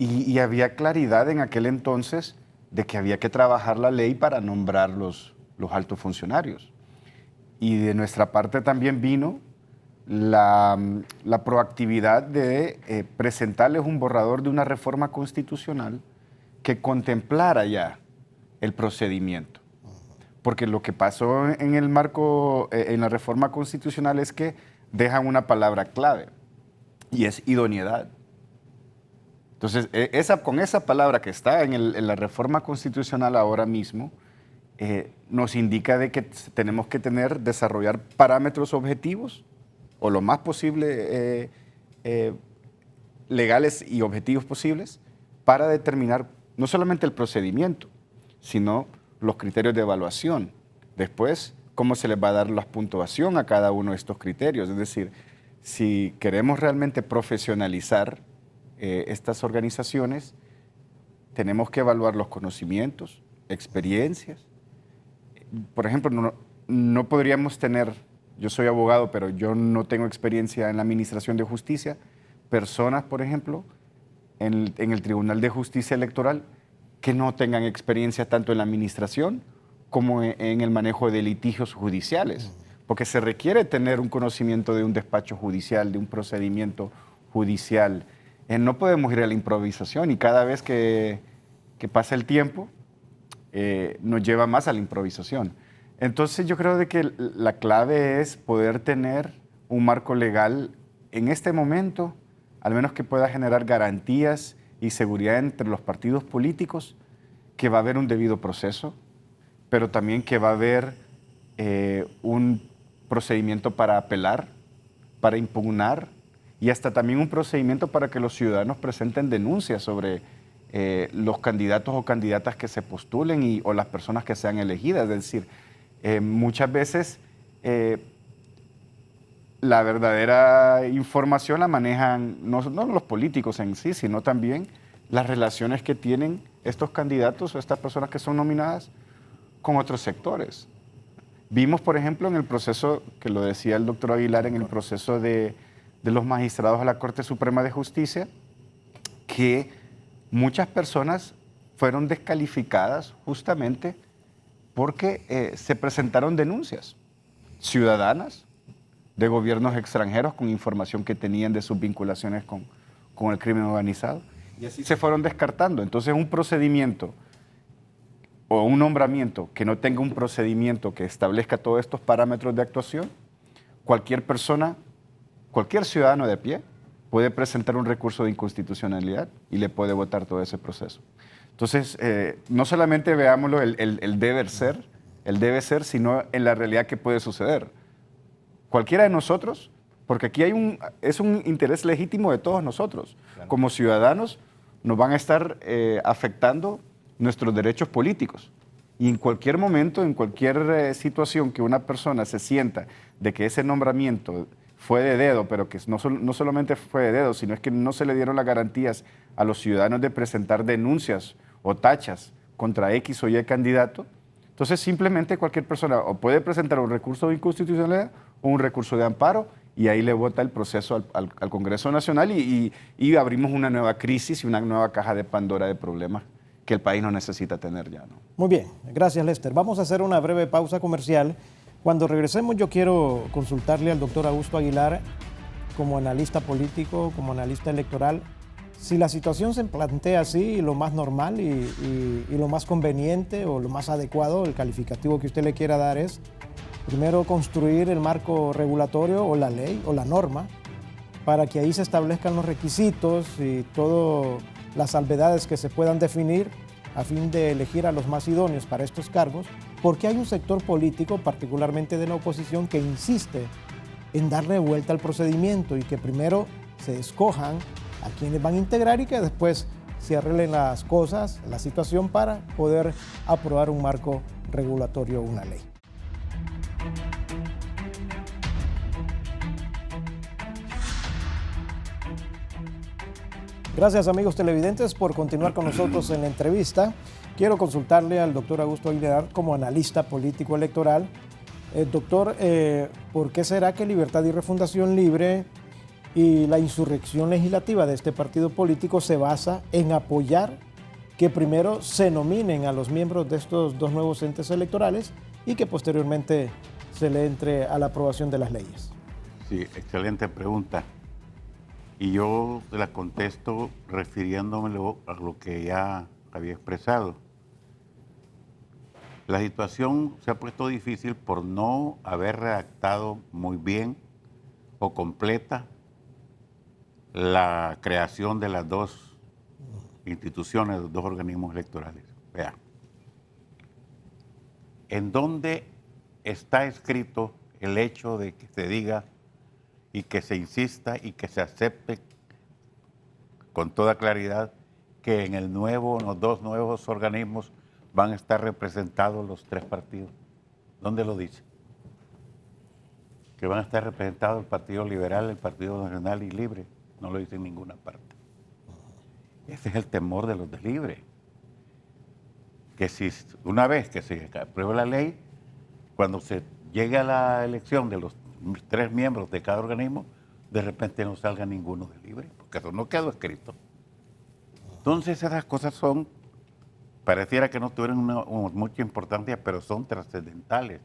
Speaker 6: y había claridad en aquel entonces de que había que trabajar la ley para nombrar los altos funcionarios. Y de nuestra parte también vino la proactividad de presentarles un borrador de una reforma constitucional que contemplara ya el procedimiento. Porque lo que pasó en el marco, en la reforma constitucional es que dejan una palabra clave y es idoneidad. Entonces, con esa palabra que está en la reforma constitucional ahora mismo, nos indica de que tenemos que desarrollar parámetros objetivos o lo más posible legales y objetivos posibles para determinar no solamente el procedimiento, sino los criterios de evaluación. Después, cómo se les va a dar la puntuación a cada uno de estos criterios. Es decir, si queremos realmente profesionalizar estas organizaciones, tenemos que evaluar los conocimientos, experiencias. Por ejemplo, no podríamos tener, yo soy abogado, pero yo no tengo experiencia en la administración de justicia, personas, por ejemplo, en el Tribunal de Justicia Electoral que no tengan experiencia tanto en la administración como en el manejo de litigios judiciales, porque se requiere tener un conocimiento de un despacho judicial, de un procedimiento judicial. No podemos ir a la improvisación y cada vez que pasa el tiempo nos lleva más a la improvisación. Entonces yo creo de que la clave es poder tener un marco legal en este momento, al menos que pueda generar garantías y seguridad entre los partidos políticos, que va a haber un debido proceso, pero también que va a haber un procedimiento para apelar, para impugnar y hasta también un procedimiento para que los ciudadanos presenten denuncias sobre los candidatos o candidatas que se postulen o las personas que sean elegidas. Es decir, muchas veces la verdadera información la manejan no los políticos en sí, sino también las relaciones que tienen estos candidatos o estas personas que son nominadas con otros sectores. Vimos, por ejemplo, en el proceso, que lo decía el doctor Aguilar, en el proceso de los magistrados a la Corte Suprema de Justicia, que muchas personas fueron descalificadas justamente porque se presentaron denuncias ciudadanas de gobiernos extranjeros con información que tenían de sus vinculaciones con el crimen organizado. Y así se fueron descartando. Entonces, un procedimiento o un nombramiento que no tenga un procedimiento que establezca todos estos parámetros de actuación, cualquier persona, cualquier ciudadano de pie puede presentar un recurso de inconstitucionalidad y le puede votar todo ese proceso. Entonces, no solamente veámoslo el debe ser, sino en la realidad que puede suceder. Cualquiera de nosotros, porque aquí es un interés legítimo de todos nosotros. Claro. Como ciudadanos nos van a estar afectando nuestros derechos políticos. Y en cualquier momento, en cualquier situación que una persona se sienta de que ese nombramiento fue de dedo, pero que no solamente fue de dedo, sino es que no se le dieron las garantías a los ciudadanos de presentar denuncias o tachas contra X o Y candidato, entonces simplemente cualquier persona o puede presentar un recurso de inconstitucionalidad o un recurso de amparo y ahí le vota el proceso al Congreso Nacional y abrimos una nueva crisis y una nueva caja de Pandora de problemas que el país no necesita tener ya, ¿no?
Speaker 5: Muy bien, gracias Lester. Vamos a hacer una breve pausa comercial. Cuando regresemos yo quiero consultarle al doctor Augusto Aguilar, como analista político, como analista electoral, si la situación se plantea así, lo más normal y lo más conveniente o lo más adecuado, el calificativo que usted le quiera dar es, primero construir el marco regulatorio o la ley o la norma para que ahí se establezcan los requisitos y todas las salvedades que se puedan definir a fin de elegir a los más idóneos para estos cargos, porque hay un sector político, particularmente de la oposición, que insiste en darle vuelta al procedimiento y que primero se escojan a quienes van a integrar y que después se arreglen las cosas, la situación para poder aprobar un marco regulatorio o una ley. Gracias amigos televidentes por continuar con nosotros en la entrevista. Quiero consultarle al doctor Augusto Aguilar como analista político electoral. Doctor, ¿por qué será que Libertad y Refundación Libre y la insurrección legislativa de este partido político se basa en apoyar que primero se nominen a los miembros de estos dos nuevos entes electorales y que posteriormente se le entre a la aprobación de las leyes?
Speaker 8: Sí, excelente pregunta. Y yo la contesto refiriéndome a lo que ya había expresado. La situación se ha puesto difícil por no haber redactado muy bien o completa la creación de las dos instituciones, los dos organismos electorales. Vean, ¿en dónde está escrito el hecho de que se diga y que se insista y que se acepte con toda claridad que en los dos nuevos organismos van a estar representados los 3 partidos. ¿Dónde lo dice? Que van a estar representados el Partido Liberal, el Partido Nacional y Libre. No lo dice en ninguna parte. Ese es el temor de los de Libre. Que si una vez que se apruebe la ley, cuando se llegue a la elección de los 3 miembros de cada organismo, de repente no salga ninguno de Libre, porque eso no quedó escrito. Entonces esas cosas pareciera que no tuvieran mucha importancia, pero son trascendentales.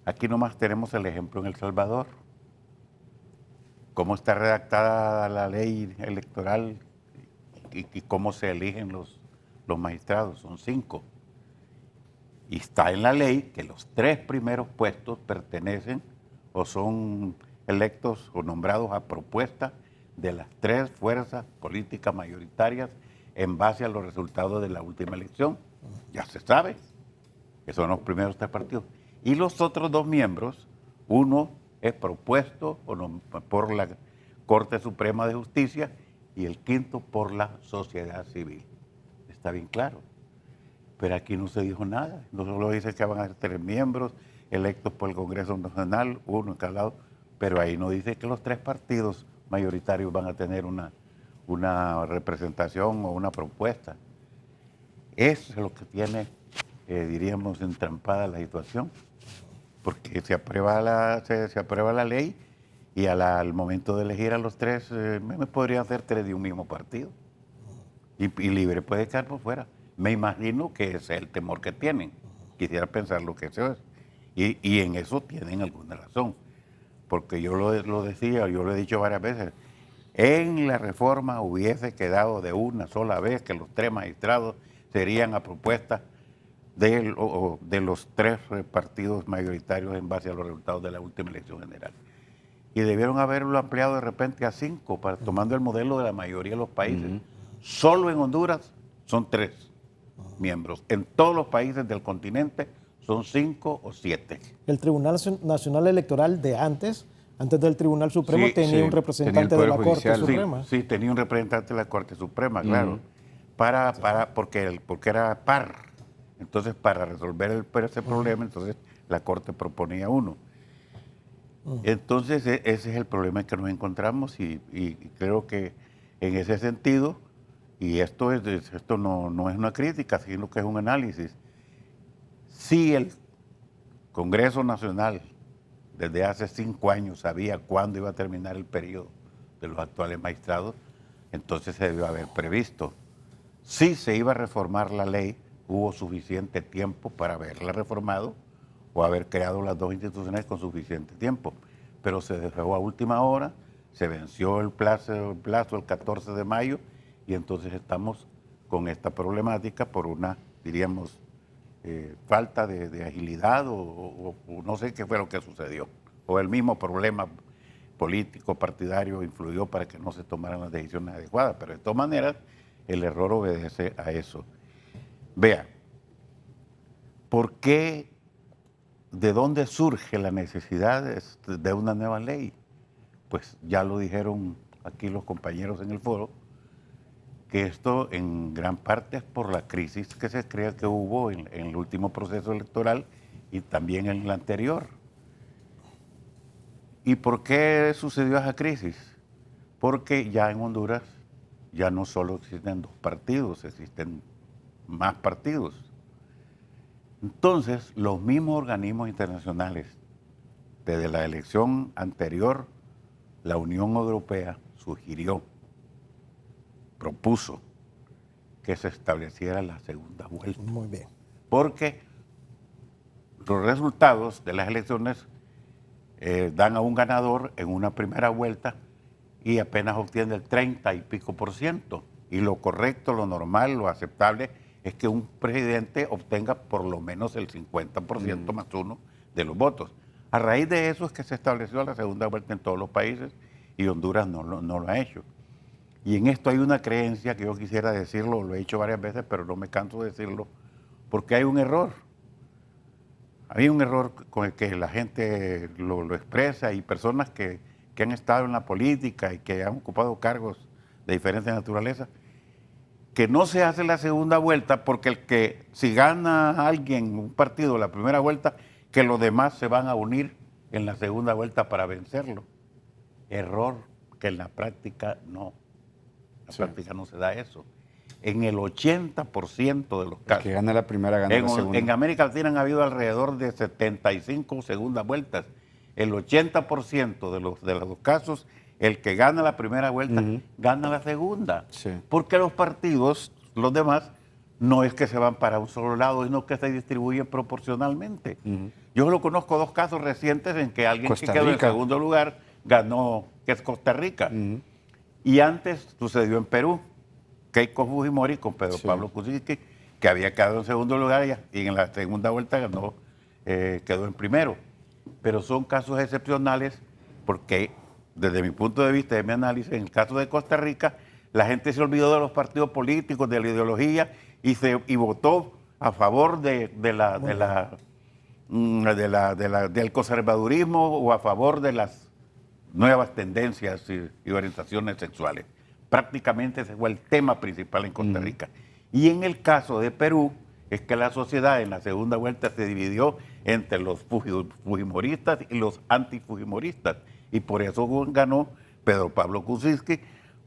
Speaker 8: Aquí nomás tenemos el ejemplo en El Salvador. Cómo está redactada la ley electoral y cómo se eligen los magistrados. Son 5. Y está en la ley que los 3 primeros puestos pertenecen o son electos o nombrados a propuesta de las 3 fuerzas políticas mayoritarias en base a los resultados de la última elección. Ya se sabe que son los primeros 3 partidos. Y los otros 2 miembros, uno es propuesto por la Corte Suprema de Justicia y el 5º por la sociedad civil. Está bien claro. Pero aquí no se dijo nada. No solo dice que van a ser 3 miembros electos por el Congreso Nacional, 1 en cada lado, pero ahí no dice que los 3 partidos mayoritarios van a tener una representación o una propuesta. Eso es lo que tiene, diríamos, entrampada la situación, porque se aprueba la ley y al momento de elegir a los 3, me podrían ser 3 de un mismo partido. Y Libre puede quedar por fuera. Me imagino que ese es el temor que tienen. Quisiera pensar lo que eso es. Y en eso tienen alguna razón. Porque yo lo decía, yo lo he dicho varias veces, en la reforma hubiese quedado de una sola vez que los 3 magistrados serían a propuesta de los 3 partidos mayoritarios en base a los resultados de la última elección general. Y debieron haberlo ampliado de repente a 5, tomando el modelo de la mayoría de los países. Solo en Honduras son 3 miembros. En todos los países del continente son 5 o 7.
Speaker 5: El Tribunal Nacional Electoral de antes del Tribunal Supremo, tenía un representante de la Corte Suprema.
Speaker 8: Sí, tenía un representante de la Corte Suprema, claro. Porque era par. Entonces, para resolver ese problema, entonces la Corte proponía uno. Entonces, ese es el problema en que nos encontramos y creo que en ese sentido, y esto no es una crítica, sino que es un análisis. Si el Congreso Nacional desde hace 5 años sabía cuándo iba a terminar el periodo de los actuales magistrados, entonces se debió haber previsto. Si se iba a reformar la ley, hubo suficiente tiempo para haberla reformado o haber creado las 2 instituciones con suficiente tiempo. Pero se dejó a última hora, se venció el plazo el 14 de mayo y entonces estamos con esta problemática por una, diríamos, falta de agilidad o no sé qué fue lo que sucedió. O el mismo problema político, partidario, influyó para que no se tomaran las decisiones adecuadas. Pero de todas maneras, el error obedece a eso. Vea, ¿por qué? ¿De dónde surge la necesidad de una nueva ley? Pues ya lo dijeron aquí los compañeros en el foro, que esto en gran parte es por la crisis que se cree que hubo en el último proceso electoral y también en el anterior. ¿Y por qué sucedió esa crisis? Porque ya en Honduras ya no solo existen 2 partidos, existen más partidos. Entonces, los mismos organismos internacionales, desde la elección anterior, la Unión Europea sugirió, propuso que se estableciera la segunda vuelta.
Speaker 5: Muy bien.
Speaker 8: Porque los resultados de las elecciones dan a un ganador en una primera vuelta y apenas obtiene el 30 y pico %. Y lo correcto, lo normal, lo aceptable es que un presidente obtenga por lo menos el 50% más 1 de los votos. A raíz de eso es que se estableció la segunda vuelta en todos los países y Honduras no lo ha hecho. Y en esto hay una creencia que yo quisiera decirlo, lo he dicho varias veces, pero no me canso de decirlo, porque hay un error. Hay un error con el que la gente lo expresa y personas que que han estado en la política y que han ocupado cargos de diferente naturaleza, que no se hace la segunda vuelta porque si gana alguien un partido la primera vuelta, que los demás se van a unir en la segunda vuelta para vencerlo. Error, que en la práctica no. En la práctica no se da eso. En el 80% de los casos.
Speaker 6: El que gana la primera gana la segunda.
Speaker 8: En América Latina han habido alrededor de 75 segundas vueltas. El 80% de los casos, el que gana la primera vuelta, gana la segunda.
Speaker 6: Sí.
Speaker 8: Porque los partidos, los demás, no es que se van para un solo lado, sino que se distribuyen proporcionalmente. Yo solo conozco 2 casos recientes en que alguien que quedó en segundo lugar ganó, que es Costa Rica. Y antes sucedió en Perú, Keiko Fujimori con Pedro Pablo Kuczynski, que había quedado en segundo lugar y en la segunda vuelta ganó, quedó en primero. Pero son casos excepcionales porque, desde mi punto de vista, de mi análisis, en el caso de Costa Rica, la gente se olvidó de los partidos políticos, de la ideología y votó a favor del conservadurismo o a favor de las nuevas tendencias y orientaciones sexuales. Prácticamente ese fue el tema principal en Costa Rica. Y en el caso de Perú, es que la sociedad en la segunda vuelta se dividió entre los fujimoristas y los antifujimoristas. Y por eso ganó Pedro Pablo Kuczynski,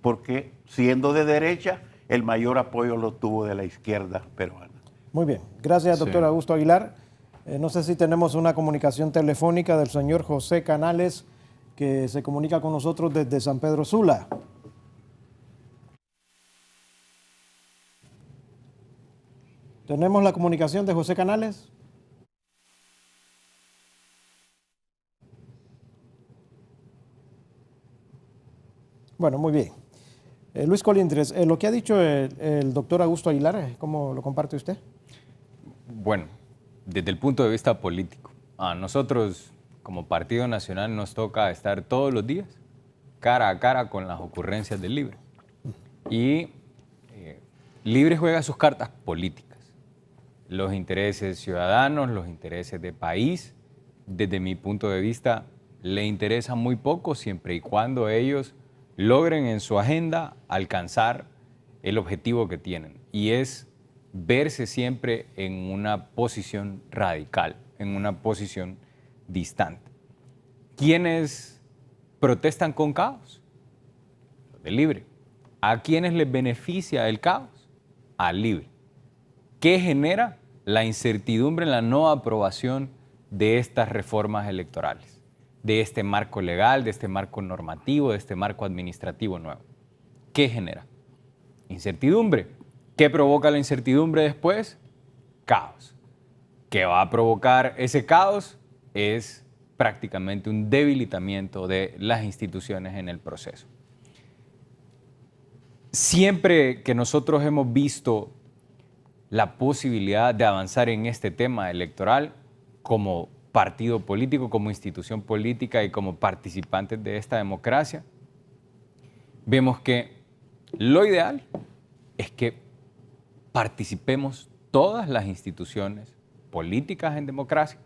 Speaker 8: porque siendo de derecha, el mayor apoyo lo tuvo de la izquierda peruana.
Speaker 5: Muy bien. Gracias, doctor Augusto Aguilar. No sé si tenemos una comunicación telefónica del señor José Canales, que se comunica con nosotros desde San Pedro Sula. ¿Tenemos la comunicación de José Canales? Bueno, muy bien. Luis Colindres, lo que ha dicho el doctor Augusto Aguilar, ¿cómo lo comparte usted?
Speaker 7: Bueno, desde el punto de vista político, a nosotros como Partido Nacional nos toca estar todos los días cara a cara con las ocurrencias del Libre. Y Libre juega sus cartas políticas. Los intereses ciudadanos, los intereses de país, desde mi punto de vista, le interesan muy poco siempre y cuando ellos logren en su agenda alcanzar el objetivo que tienen, y es verse siempre en una posición radical, en una posición distante. ¿Quiénes protestan con caos? Los de Libre. ¿A quiénes les beneficia el caos? Al Libre. ¿Qué genera? La incertidumbre en la no aprobación de estas reformas electorales, de este marco legal, de este marco normativo, de este marco administrativo nuevo. ¿Qué genera? Incertidumbre. ¿Qué provoca la incertidumbre después? Caos. ¿Qué va a provocar ese caos? Es prácticamente un debilitamiento de las instituciones en el proceso. Siempre que nosotros hemos visto la posibilidad de avanzar en este tema electoral como partido político, como institución política y como participantes de esta democracia, vemos que lo ideal es que participemos todas las instituciones políticas en democracia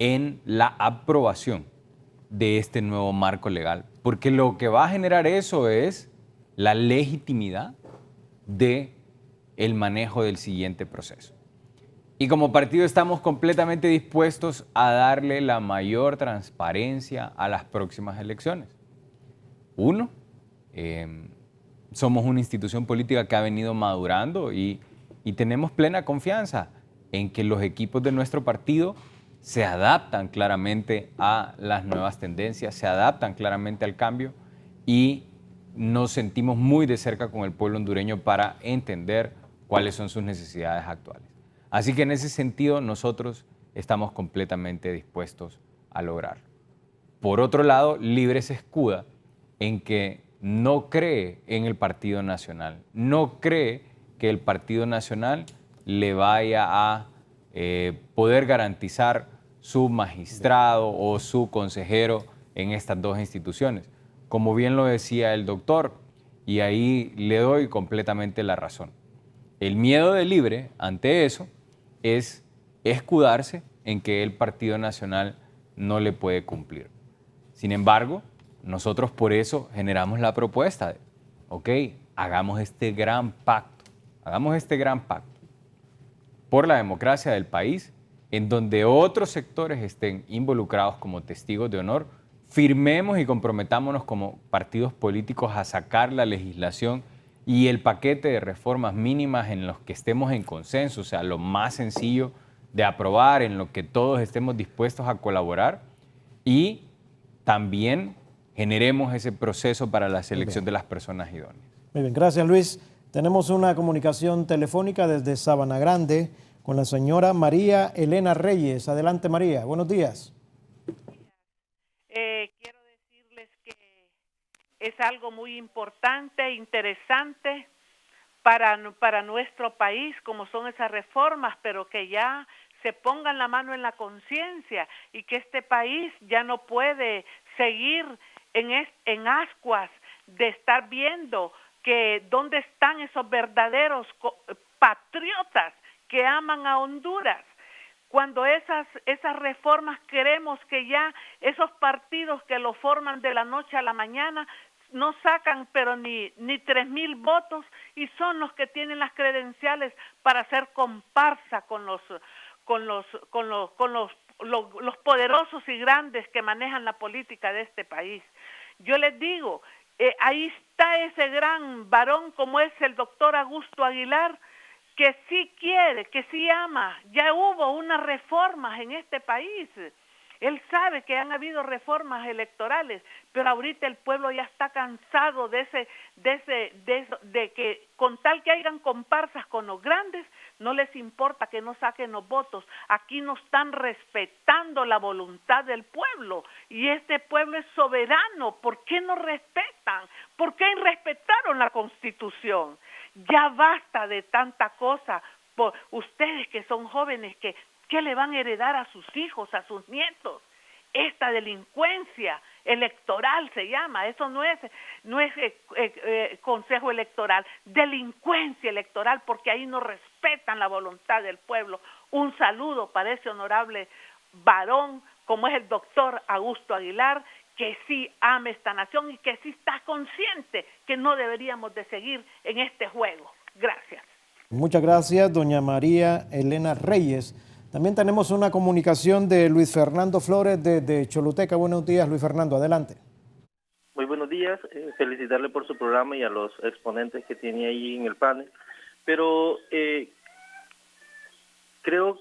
Speaker 7: en la aprobación de este nuevo marco legal, porque lo que va a generar eso es la legitimidad de el manejo del siguiente proceso. Y como partido estamos completamente dispuestos a darle la mayor transparencia a las próximas elecciones. Uno, somos una institución política que ha venido madurando y tenemos plena confianza en que los equipos de nuestro partido se adaptan claramente a las nuevas tendencias, se adaptan claramente al cambio y nos sentimos muy de cerca con el pueblo hondureño para entender cuáles son sus necesidades actuales. Así que en ese sentido nosotros estamos completamente dispuestos a lograrlo. Por otro lado, Libre se escuda en que no cree en el Partido Nacional, no cree que el Partido Nacional le vaya a poder garantizar su magistrado o su consejero en estas dos instituciones. Como bien lo decía el doctor, y ahí le doy completamente la razón. El miedo de Libre ante eso es escudarse en que el Partido Nacional no le puede cumplir. Sin embargo, nosotros por eso generamos la propuesta de, ok, hagamos este gran pacto por la democracia del país, en donde otros sectores estén involucrados como testigos de honor, firmemos y comprometámonos como partidos políticos a sacar la legislación y el paquete de reformas mínimas en los que estemos en consenso, o sea, lo más sencillo de aprobar, en lo que todos estemos dispuestos a colaborar, y también generemos ese proceso para la selección de las personas idóneas.
Speaker 5: Muy bien, gracias Luis. Tenemos una comunicación telefónica desde Sabana Grande con la señora María Elena Reyes. Adelante María, buenos días.
Speaker 9: Quiero decirles que es algo muy importante, interesante para nuestro país, como son esas reformas, pero que ya se pongan la mano en la conciencia y que este país ya no puede seguir en ascuas de estar viendo que dónde están esos verdaderos patriotas que aman a Honduras. Cuando esas reformas queremos que ya esos partidos que lo forman de la noche a la mañana no sacan pero ni 3,000 votos y son los que tienen las credenciales para hacer comparsa con los poderosos y grandes que manejan la política de este país. Yo les digo, ahí está ese gran varón como es el doctor Augusto Aguilar, que sí quiere, que sí ama. Ya hubo unas reformas en este país. Él sabe que han habido reformas electorales, pero ahorita el pueblo ya está cansado de que con tal que hayan comparsas con los grandes, no les importa que no saquen los votos. Aquí no están respetando la voluntad del pueblo y este pueblo es soberano. ¿Por qué no respetan? ¿Por qué irrespetaron la Constitución? Ya basta de tanta cosa. Ustedes que son jóvenes, ¿qué le van a heredar a sus hijos, a sus nietos? Esta delincuencia electoral se llama, eso no es consejo electoral, delincuencia electoral, porque ahí no respetan la voluntad del pueblo. Un saludo para ese honorable varón, como es el doctor Augusto Aguilar, que sí ama esta nación y que sí está consciente que no deberíamos de seguir en este juego. Gracias.
Speaker 5: Muchas gracias, doña María Elena Reyes. También tenemos una comunicación de Luis Fernando Flores desde Choluteca. Buenos días, Luis Fernando, adelante.
Speaker 10: Muy buenos días, felicitarle por su programa y a los exponentes que tiene ahí en el panel. Pero creo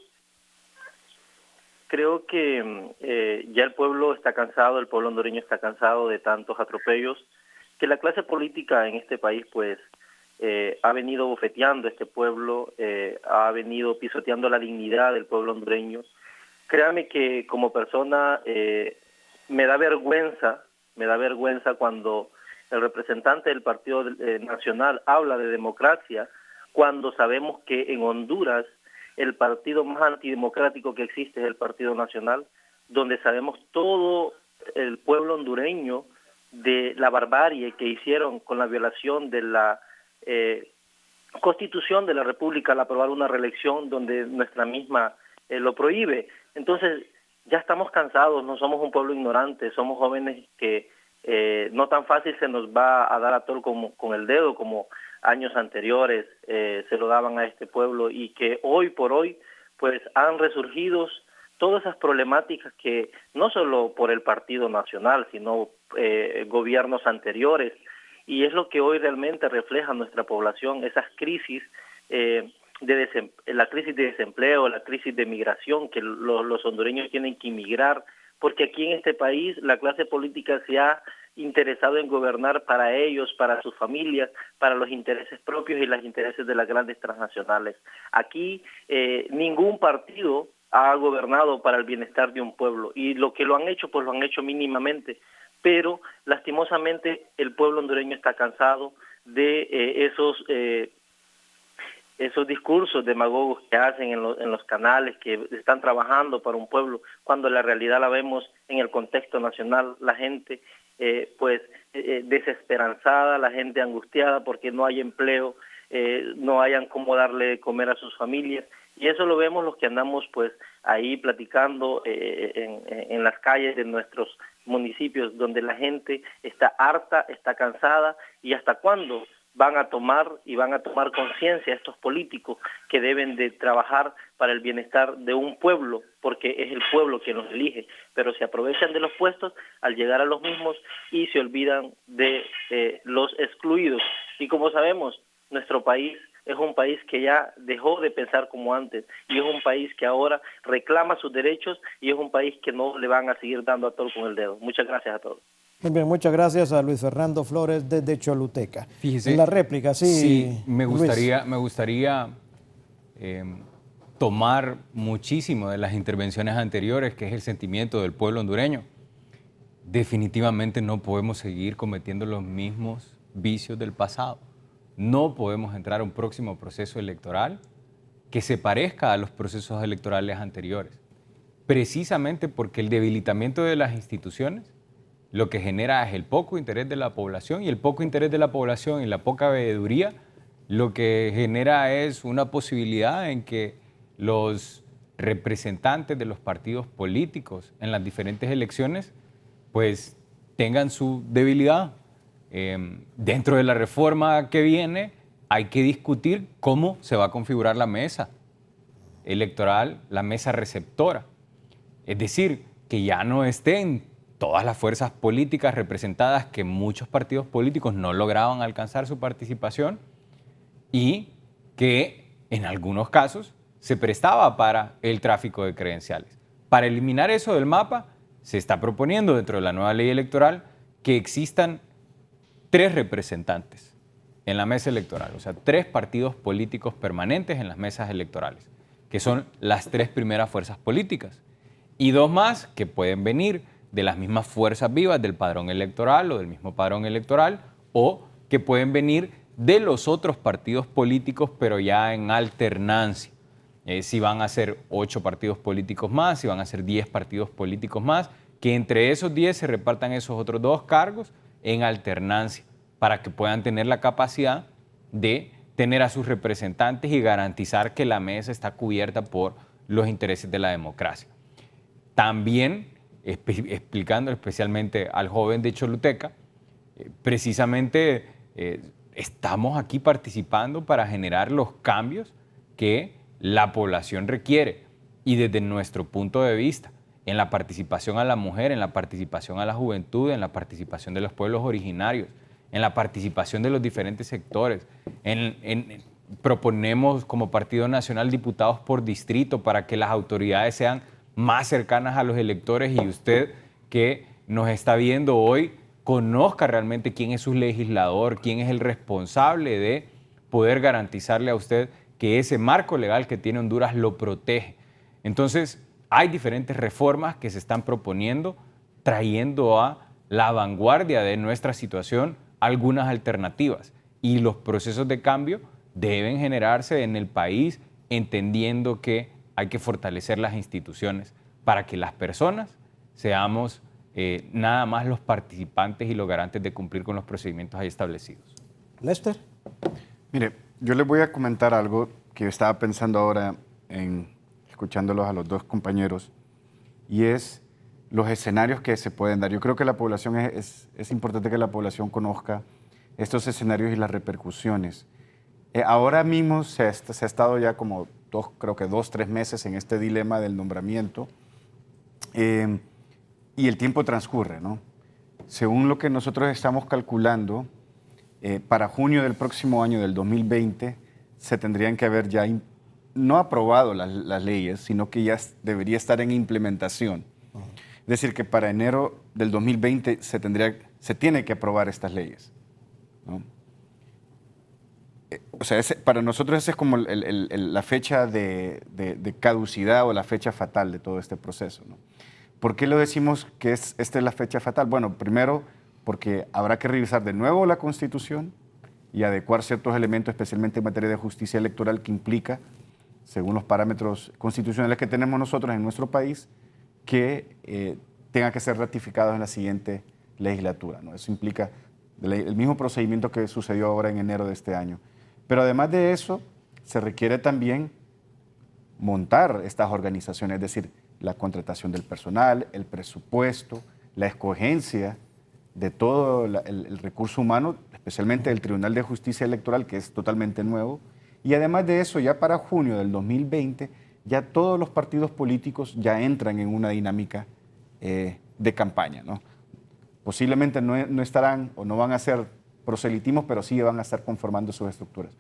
Speaker 10: que ya el pueblo está cansado, el pueblo hondureño está cansado de tantos atropellos, que la clase política en este país pues ha venido bofeteando a este pueblo, ha venido pisoteando la dignidad del pueblo hondureño. Créame que como persona me da vergüenza cuando el representante del Partido Nacional habla de democracia, cuando sabemos que en Honduras el partido más antidemocrático que existe es el Partido Nacional, donde sabemos todo el pueblo hondureño de la barbarie que hicieron con la violación de la Constitución de la República al aprobar una reelección donde nuestra misma lo prohíbe. Entonces ya estamos cansados, no somos un pueblo ignorante, somos jóvenes que no tan fácil se nos va a dar a tol con el dedo como años anteriores se lo daban a este pueblo, y que hoy por hoy pues han resurgido todas esas problemáticas que no solo por el Partido Nacional, sino gobiernos anteriores, y es lo que hoy realmente refleja nuestra población, esas crisis, la crisis de desempleo, la crisis de migración, que los hondureños tienen que emigrar, porque aquí en este país la clase política se ha interesado en gobernar para ellos, para sus familias, para los intereses propios y los intereses de las grandes transnacionales. Aquí ningún partido ha gobernado para el bienestar de un pueblo, y lo que lo han hecho, pues lo han hecho mínimamente, pero lastimosamente el pueblo hondureño está cansado de esos discursos demagogos que hacen en los canales, que están trabajando para un pueblo, cuando la realidad la vemos en el contexto nacional, la gente desesperanzada, la gente angustiada porque no hay empleo, no hayan cómo darle de comer a sus familias, Y eso lo vemos los que andamos pues ahí platicando en las calles de nuestros municipios, donde la gente está harta, está cansada, y hasta cuándo van a tomar conciencia estos políticos que deben de trabajar para el bienestar de un pueblo, porque es el pueblo quien los elige, pero se aprovechan de los puestos al llegar a los mismos y se olvidan de los excluidos. Y como sabemos, nuestro país es un país que ya dejó de pensar como antes, y es un país que ahora reclama sus derechos, y es un país que no le van a seguir dando a toro con el dedo. Muchas gracias a todos.
Speaker 5: Muy bien, muchas gracias a Luis Fernando Flores desde Choluteca.
Speaker 7: Fíjese,
Speaker 5: en la réplica, sí,
Speaker 7: me gustaría tomar muchísimo de las intervenciones anteriores, que es el sentimiento del pueblo hondureño. Definitivamente no podemos seguir cometiendo los mismos vicios del pasado. No podemos entrar a un próximo proceso electoral que se parezca a los procesos electorales anteriores, precisamente porque el debilitamiento de las instituciones lo que genera es el poco interés de la población, y el poco interés de la población y la poca veeduría lo que genera es una posibilidad en que los representantes de los partidos políticos en las diferentes elecciones pues tengan su debilidad. Dentro de la reforma que viene hay que discutir cómo se va a configurar la mesa electoral, la mesa receptora. Es decir, que ya no estén todas las fuerzas políticas representadas, que muchos partidos políticos no lograban alcanzar su participación, y que en algunos casos se prestaba para el tráfico de credenciales. Para eliminar eso del mapa, se está proponiendo dentro de la nueva ley electoral que existan 3 representantes en la mesa electoral, o sea, 3 partidos políticos permanentes en las mesas electorales, que son las 3 primeras fuerzas políticas, y 2 más que pueden venir de las mismas fuerzas vivas del padrón electoral o del mismo padrón electoral, o que pueden venir de los otros partidos políticos, pero ya en alternancia. Si van a ser 8 partidos políticos más, si van a ser 10 partidos políticos más, que entre esos 10 se repartan esos otros 2 cargos en alternancia, para que puedan tener la capacidad de tener a sus representantes y garantizar que la mesa está cubierta por los intereses de la democracia. También explicando especialmente al joven de Choluteca, precisamente estamos aquí participando para generar los cambios que la población requiere, y desde nuestro punto de vista, en la participación a la mujer, en la participación a la juventud, en la participación de los pueblos originarios, en la participación de los diferentes sectores. Proponemos como Partido Nacional diputados por distrito para que las autoridades sean más cercanas a los electores, y usted que nos está viendo hoy conozca realmente quién es su legislador, quién es el responsable de poder garantizarle a usted que ese marco legal que tiene Honduras lo protege. Entonces, hay diferentes reformas que se están proponiendo, trayendo a la vanguardia de nuestra situación algunas alternativas, y los procesos de cambio deben generarse en el país, entendiendo que hay que fortalecer las instituciones para que las personas seamos nada más los participantes y los garantes de cumplir con los procedimientos ahí establecidos.
Speaker 5: Lester.
Speaker 6: Mire, yo les voy a comentar algo que estaba pensando ahora escuchándolos a los 2 compañeros, y es los escenarios que se pueden dar. Yo creo que la población es importante que la población conozca estos escenarios y las repercusiones. Ahora mismo se ha estado ya como creo que 2-3 meses en este dilema del nombramiento, y el tiempo transcurre, ¿no? Según lo que nosotros estamos calculando, para junio del próximo año, del 2020, se tendrían que haber ya no aprobado las leyes, sino que ya debería estar en implementación. Es decir, que para enero del 2020 se tiene que aprobar estas leyes, ¿no? O sea, para nosotros esa es como la fecha de caducidad o la fecha fatal de todo este proceso, ¿no? ¿Por qué lo decimos que esta es la fecha fatal? Bueno, primero, porque habrá que revisar de nuevo la Constitución y adecuar ciertos elementos, especialmente en materia de justicia electoral, que implica, según los parámetros constitucionales que tenemos nosotros en nuestro país, que tenga que ser ratificados en la siguiente legislatura, ¿no? Eso implica el mismo procedimiento que sucedió ahora en enero de este año. Pero además de eso, se requiere también montar estas organizaciones, es decir, la contratación del personal, el presupuesto, la escogencia de todo el recurso humano, especialmente del Tribunal de Justicia Electoral, que es totalmente nuevo. Y además de eso, ya para junio del 2020, ya todos los partidos políticos ya entran en una dinámica de campaña, ¿no? Posiblemente no estarán o no van a hacer proselitismos, pero sí van a estar conformando sus estructuras.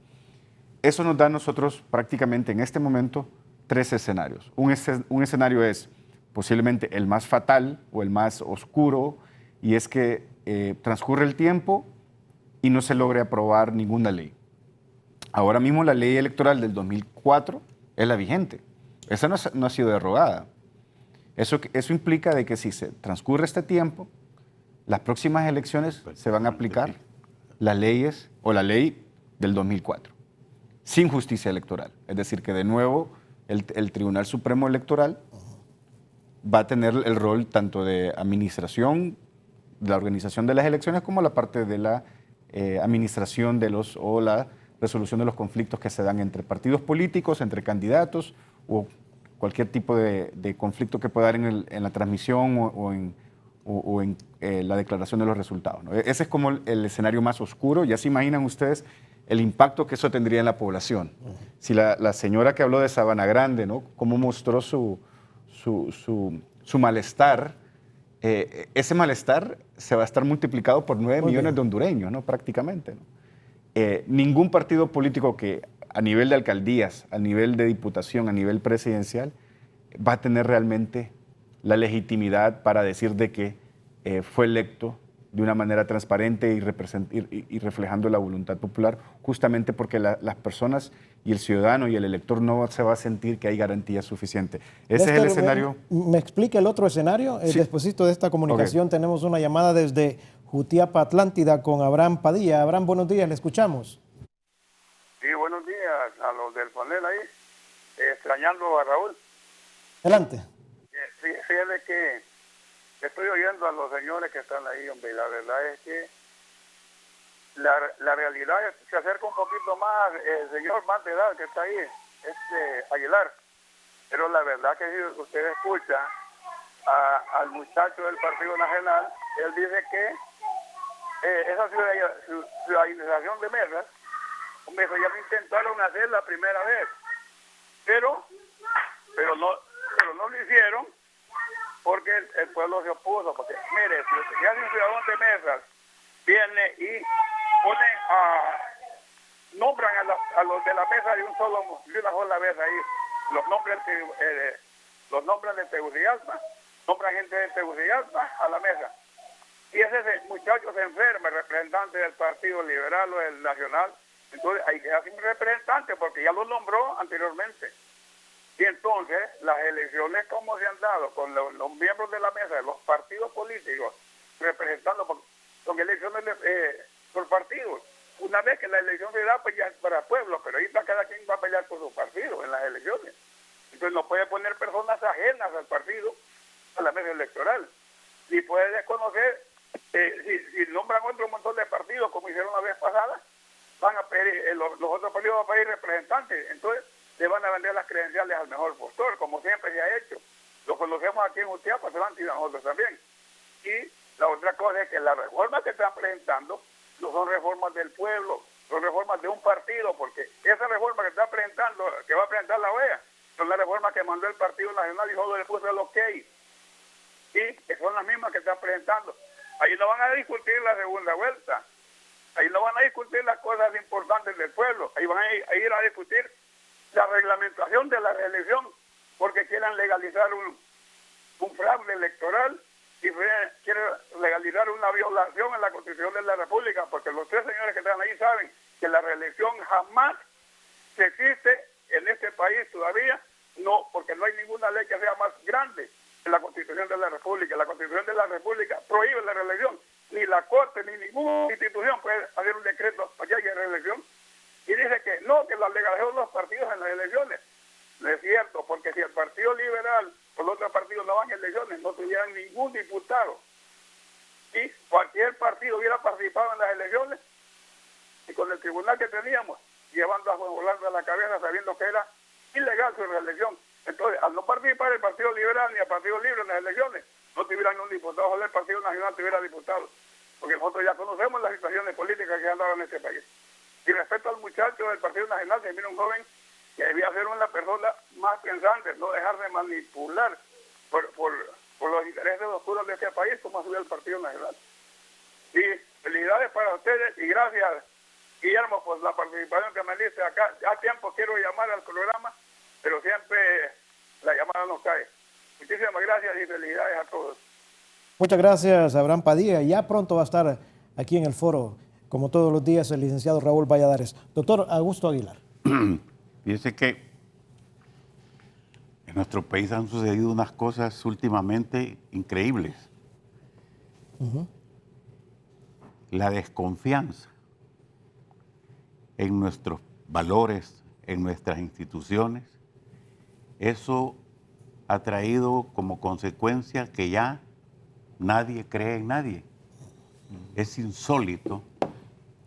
Speaker 6: Eso nos da a nosotros prácticamente en este momento 3 escenarios. Un escenario es posiblemente el más fatal o el más oscuro, y es que transcurre el tiempo y no se logre aprobar ninguna ley. Ahora mismo la ley electoral del 2004 es la vigente. Esa no ha sido derogada. Eso implica de que si se transcurre este tiempo, las próximas elecciones se van a aplicar las leyes o la ley del 2004, sin justicia electoral. Es decir, que de nuevo el Tribunal Supremo Electoral va a tener el rol tanto de administración, de la organización de las elecciones, como la parte de la administración o la resolución de los conflictos que se dan entre partidos políticos, entre candidatos o cualquier tipo de conflicto que pueda dar en la transmisión o en la declaración de los resultados, ¿no? Ese es como el escenario más oscuro. Ya se imaginan ustedes el impacto que eso tendría en la población. Si la señora que habló de Sabana Grande, ¿no?, cómo mostró su malestar, ese malestar se va a estar multiplicado por 9 millones de hondureños, ¿no?, prácticamente, ¿no? Ningún partido político que a nivel de alcaldías, a nivel de diputación, a nivel presidencial, va a tener realmente la legitimidad para decir de que fue electo de una manera transparente y reflejando la voluntad popular, justamente porque las personas y el ciudadano y el elector no se va a sentir que hay garantía suficiente. Ese es el escenario.
Speaker 5: ¿Me explica el otro escenario?
Speaker 6: Sí.
Speaker 5: Despuésito de esta comunicación tenemos una llamada desde Jutiapa, Atlántida, con Abraham Padilla. Abraham, buenos días, le escuchamos.
Speaker 11: Sí, buenos días a los del panel ahí, extrañando a Raúl.
Speaker 5: Adelante.
Speaker 11: Fíjate que estoy oyendo a los señores que están ahí, hombre, y la verdad es que la realidad se acerca un poquito más el señor más de edad que está ahí, Aguilar, pero la verdad que si usted escucha al muchacho del Partido Nacional, él dice que esa ciudadanización de mesas, hombre, eso ya lo intentaron hacer la primera vez, pero no lo hicieron porque el pueblo se opuso. Porque mire, si hace un ciudadano de mesas viene y nombran a los de la mesa de una sola vez ahí, los nombran de Tegucigalpa, nombran gente de Tegucigalpa a la mesa, y ese muchacho se enferma, el representante del Partido Liberal o del Nacional, entonces hay que hacer un representante porque ya lo nombró anteriormente. Y entonces las elecciones como se han dado con los miembros de la mesa de los partidos políticos representando, son elecciones por partidos. Una vez que la elección se da, pues ya es para el pueblo, pero ahí está cada quien va a pelear por su partido en las elecciones. Entonces no puede poner personas ajenas al partido a la mesa electoral. Ni puede desconocer, si nombran otro montón de partidos como hicieron la vez pasada, van a pedir, los otros partidos van a pedir representantes. Entonces le van a vender las credenciales al mejor postor, como siempre se ha hecho. Lo conocemos aquí en Jutiapa, se van a nosotros también. Y la otra cosa es que las reformas que están presentando no son reformas del pueblo, son reformas de un partido, porque esa reforma que está presentando, que va a presentar la OEA, son las reformas que mandó el Partido Nacional y solo le puso el ok. Y que son las mismas que están presentando. Ahí no van a discutir la segunda vuelta. Ahí no van a discutir las cosas importantes del pueblo. Ahí van a ir a discutir la reglamentación de la reelección, porque quieran legalizar un fraude electoral y quieren legalizar una violación en la Constitución de la República, porque los 3 señores que están ahí saben que la reelección jamás se existe en este país todavía, no, porque no hay ninguna ley que sea más grande en la Constitución de la República. La Constitución de la República prohíbe la reelección. Ni la Corte ni ninguna institución puede hacer un decreto para que haya reelección. Y dice que no, que la legalización de los partidos en las elecciones. No es cierto, porque si el Partido Liberal o los otros partidos no van a elecciones, no tuvieran ningún diputado. Y cualquier partido hubiera participado en las elecciones, y con el tribunal que teníamos, llevando a Juan Orlando a la cabeza, sabiendo que era ilegal su reelección. Entonces, al no participar el Partido Liberal ni el Partido Libre en las elecciones, no tuvieran un diputado, ojalá el Partido Nacional tuviera diputados, porque nosotros ya conocemos las situaciones políticas que han dado en este país. Y respecto al muchacho del Partido Nacional, que viene un joven que debía ser una persona más pensante, no dejar de manipular por los intereses oscuros de este país, como ha subido el Partido Nacional. Y felicidades para ustedes y gracias, Guillermo, por la participación que me diste acá. Ya a tiempo quiero llamar al programa, pero siempre la llamada no cae. Muchísimas gracias y felicidades a todos.
Speaker 5: Muchas gracias, Abraham Padilla. Ya pronto va a estar aquí en el foro, como todos los días, el licenciado Raúl Valladares. Doctor Augusto Aguilar.
Speaker 8: Fíjese que en nuestro país han sucedido unas cosas últimamente increíbles. La desconfianza en nuestros valores, en nuestras instituciones, eso ha traído como consecuencia que ya nadie cree en nadie. Es insólito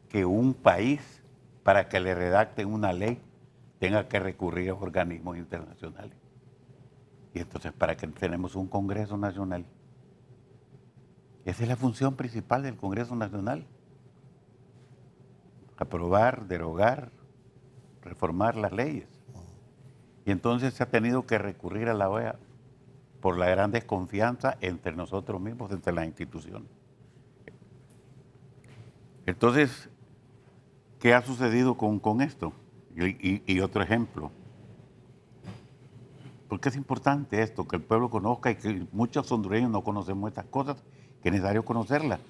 Speaker 8: que un país, para que le redacten una ley, tenga que recurrir a organismos internacionales. Y entonces, ¿para qué tenemos un Congreso Nacional? Esa es la función principal del Congreso Nacional. Aprobar, derogar, reformar las leyes. Y entonces se ha tenido que recurrir a la OEA por la gran desconfianza entre nosotros mismos, entre las instituciones. Entonces, ¿qué ha sucedido con esto? Y otro ejemplo. Porque es importante esto, que el pueblo conozca y que muchos hondureños no conocemos estas cosas, que es necesario conocerlas.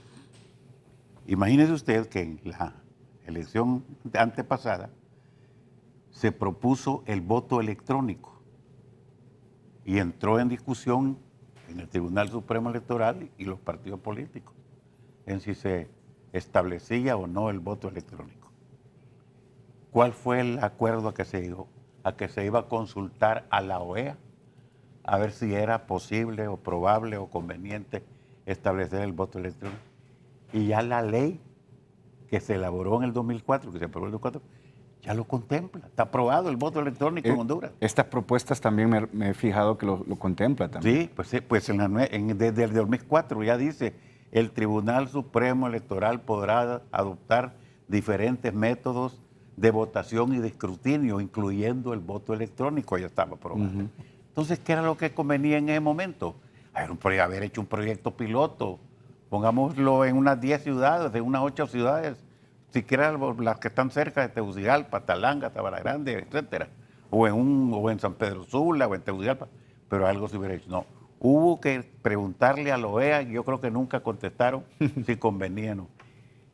Speaker 8: Imagínese usted que en la elección antepasada se propuso el voto electrónico y entró en discusión en el Tribunal Supremo Electoral y los partidos políticos en si se establecía o no el voto electrónico. ¿Cuál fue el acuerdo a que se llegó? A que se iba a consultar a la OEA a ver si era posible o probable o conveniente establecer el voto electrónico. Y ya la ley que se elaboró en el 2004, que se aprobó en el 2004, ya lo contempla. Está aprobado el voto electrónico en Honduras.
Speaker 6: Estas propuestas también me he fijado que lo contempla también.
Speaker 8: Sí, pues desde el 2004 ya dice, el Tribunal Supremo Electoral podrá adoptar diferentes métodos de votación y de escrutinio, incluyendo el voto electrónico, ya estaba aprobado. Entonces, ¿qué era lo que convenía en ese momento? Haber hecho un proyecto piloto, pongámoslo en unas 10 ciudades, en unas 8 ciudades, siquiera las que están cerca de Tegucigalpa, Talanga, Sabana-Grande, etcétera, o en San Pedro Sula, o en Tegucigalpa, pero algo se hubiera hecho. No, hubo que preguntarle a la OEA, y yo creo que nunca contestaron si convenía o no.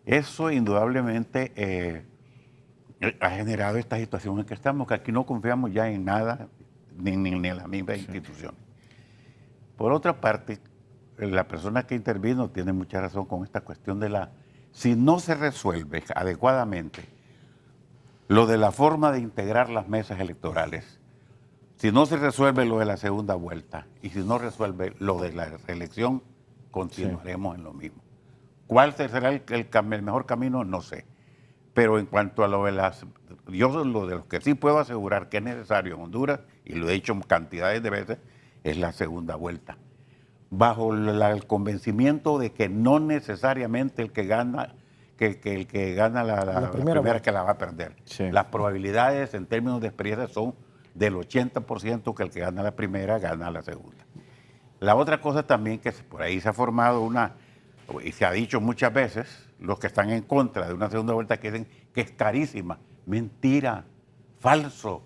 Speaker 8: Eso indudablemente ha generado esta situación en que estamos, que aquí no confiamos ya en nada, ni en las mismas instituciones. Por otra parte, la persona que intervino tiene mucha razón con esta cuestión de si no se resuelve adecuadamente lo de la forma de integrar las mesas electorales, si no se resuelve lo de la segunda vuelta y si no resuelve lo de la reelección, continuaremos en lo mismo. ¿Cuál será el mejor camino? No sé. Pero en cuanto a lo de lo de lo que sí puedo asegurar que es necesario en Honduras, y lo he dicho cantidades de veces, es la segunda vuelta. Bajo el convencimiento de que no necesariamente el que gana, el que gana la primera que la va a perder. Sí. Las probabilidades en términos de experiencia son del 80% que el que gana la primera gana la segunda. La otra cosa también que por ahí se ha formado y se ha dicho muchas veces, los que están en contra de una segunda vuelta que dicen que es carísima. Mentira, falso.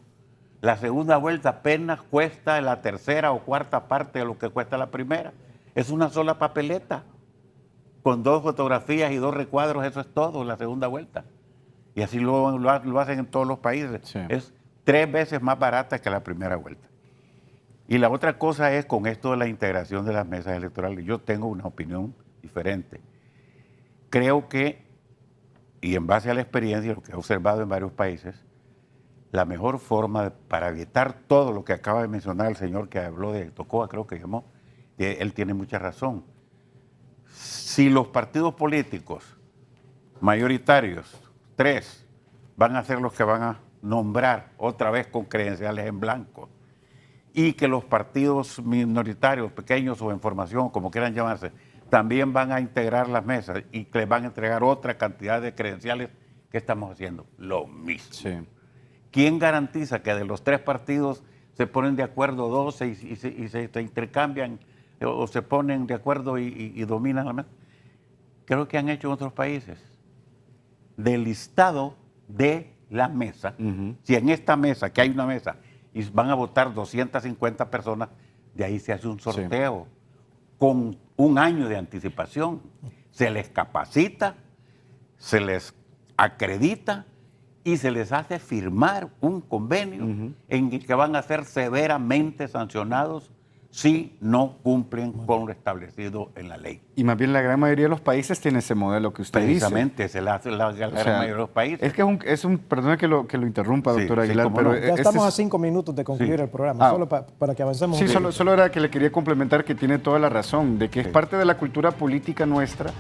Speaker 8: La segunda vuelta apenas cuesta la tercera o cuarta parte de lo que cuesta la primera. Es una sola papeleta, con 2 fotografías y 2 recuadros, eso es todo, la segunda vuelta. Y así lo hacen en todos los países. Sí. Es 3 veces más barata que la primera vuelta. Y la otra cosa es con esto de la integración de las mesas electorales. Yo tengo una opinión diferente. Creo que, y en base a la experiencia, lo que he observado en varios países, la mejor forma para evitar todo lo que acaba de mencionar el señor que habló de Tocoa, creo que llamó, él tiene mucha razón. Si los partidos políticos mayoritarios, 3, van a ser los que van a nombrar otra vez con credenciales en blanco y que los partidos minoritarios, pequeños o en formación, como quieran llamarse, también van a integrar las mesas y que les van a entregar otra cantidad de credenciales. ¿Qué estamos haciendo? Lo mismo.
Speaker 6: Sí.
Speaker 8: ¿Quién garantiza que de los 3 partidos se ponen de acuerdo 12 y se intercambian o se ponen de acuerdo y dominan la mesa? Creo que han hecho en otros países. Del listado de la mesa, si en esta mesa, que hay una mesa, y van a votar 250 personas, de ahí se hace un sorteo con un año de anticipación. Se les capacita, se les acredita y se les hace firmar un convenio en el que van a ser severamente sancionados si no cumplen con lo establecido en la ley.
Speaker 6: Y más bien la gran mayoría de los países tiene ese modelo que usted
Speaker 8: Precisamente, se la hace la gran mayoría de los países.
Speaker 6: Es que perdón que lo interrumpa, doctor Aguilar, pero
Speaker 5: ya estamos a 5 minutos de concluir el programa, solo para que avancemos.
Speaker 6: Sí, solo era que le quería complementar que tiene toda la razón, de que es parte de la cultura política nuestra,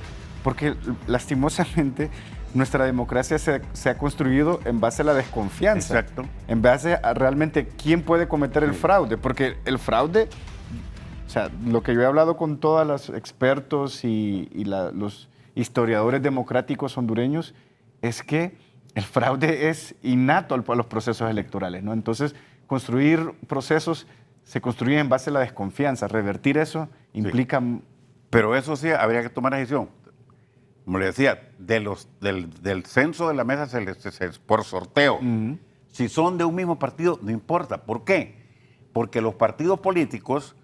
Speaker 6: porque lastimosamente nuestra democracia se ha construido en base a la desconfianza.
Speaker 8: Exacto.
Speaker 6: En base a realmente quién puede cometer el fraude, porque el fraude, o sea, lo que yo he hablado con todos los expertos y los historiadores democráticos hondureños es que el fraude es innato a los procesos electorales, ¿no? Entonces, construir procesos se construye en base a la desconfianza. Revertir eso implica...
Speaker 8: Pero eso sí, habría que tomar decisión. Como le decía, del censo de la mesa por sorteo. Si son de un mismo partido, no importa. ¿Por qué? Porque los partidos políticos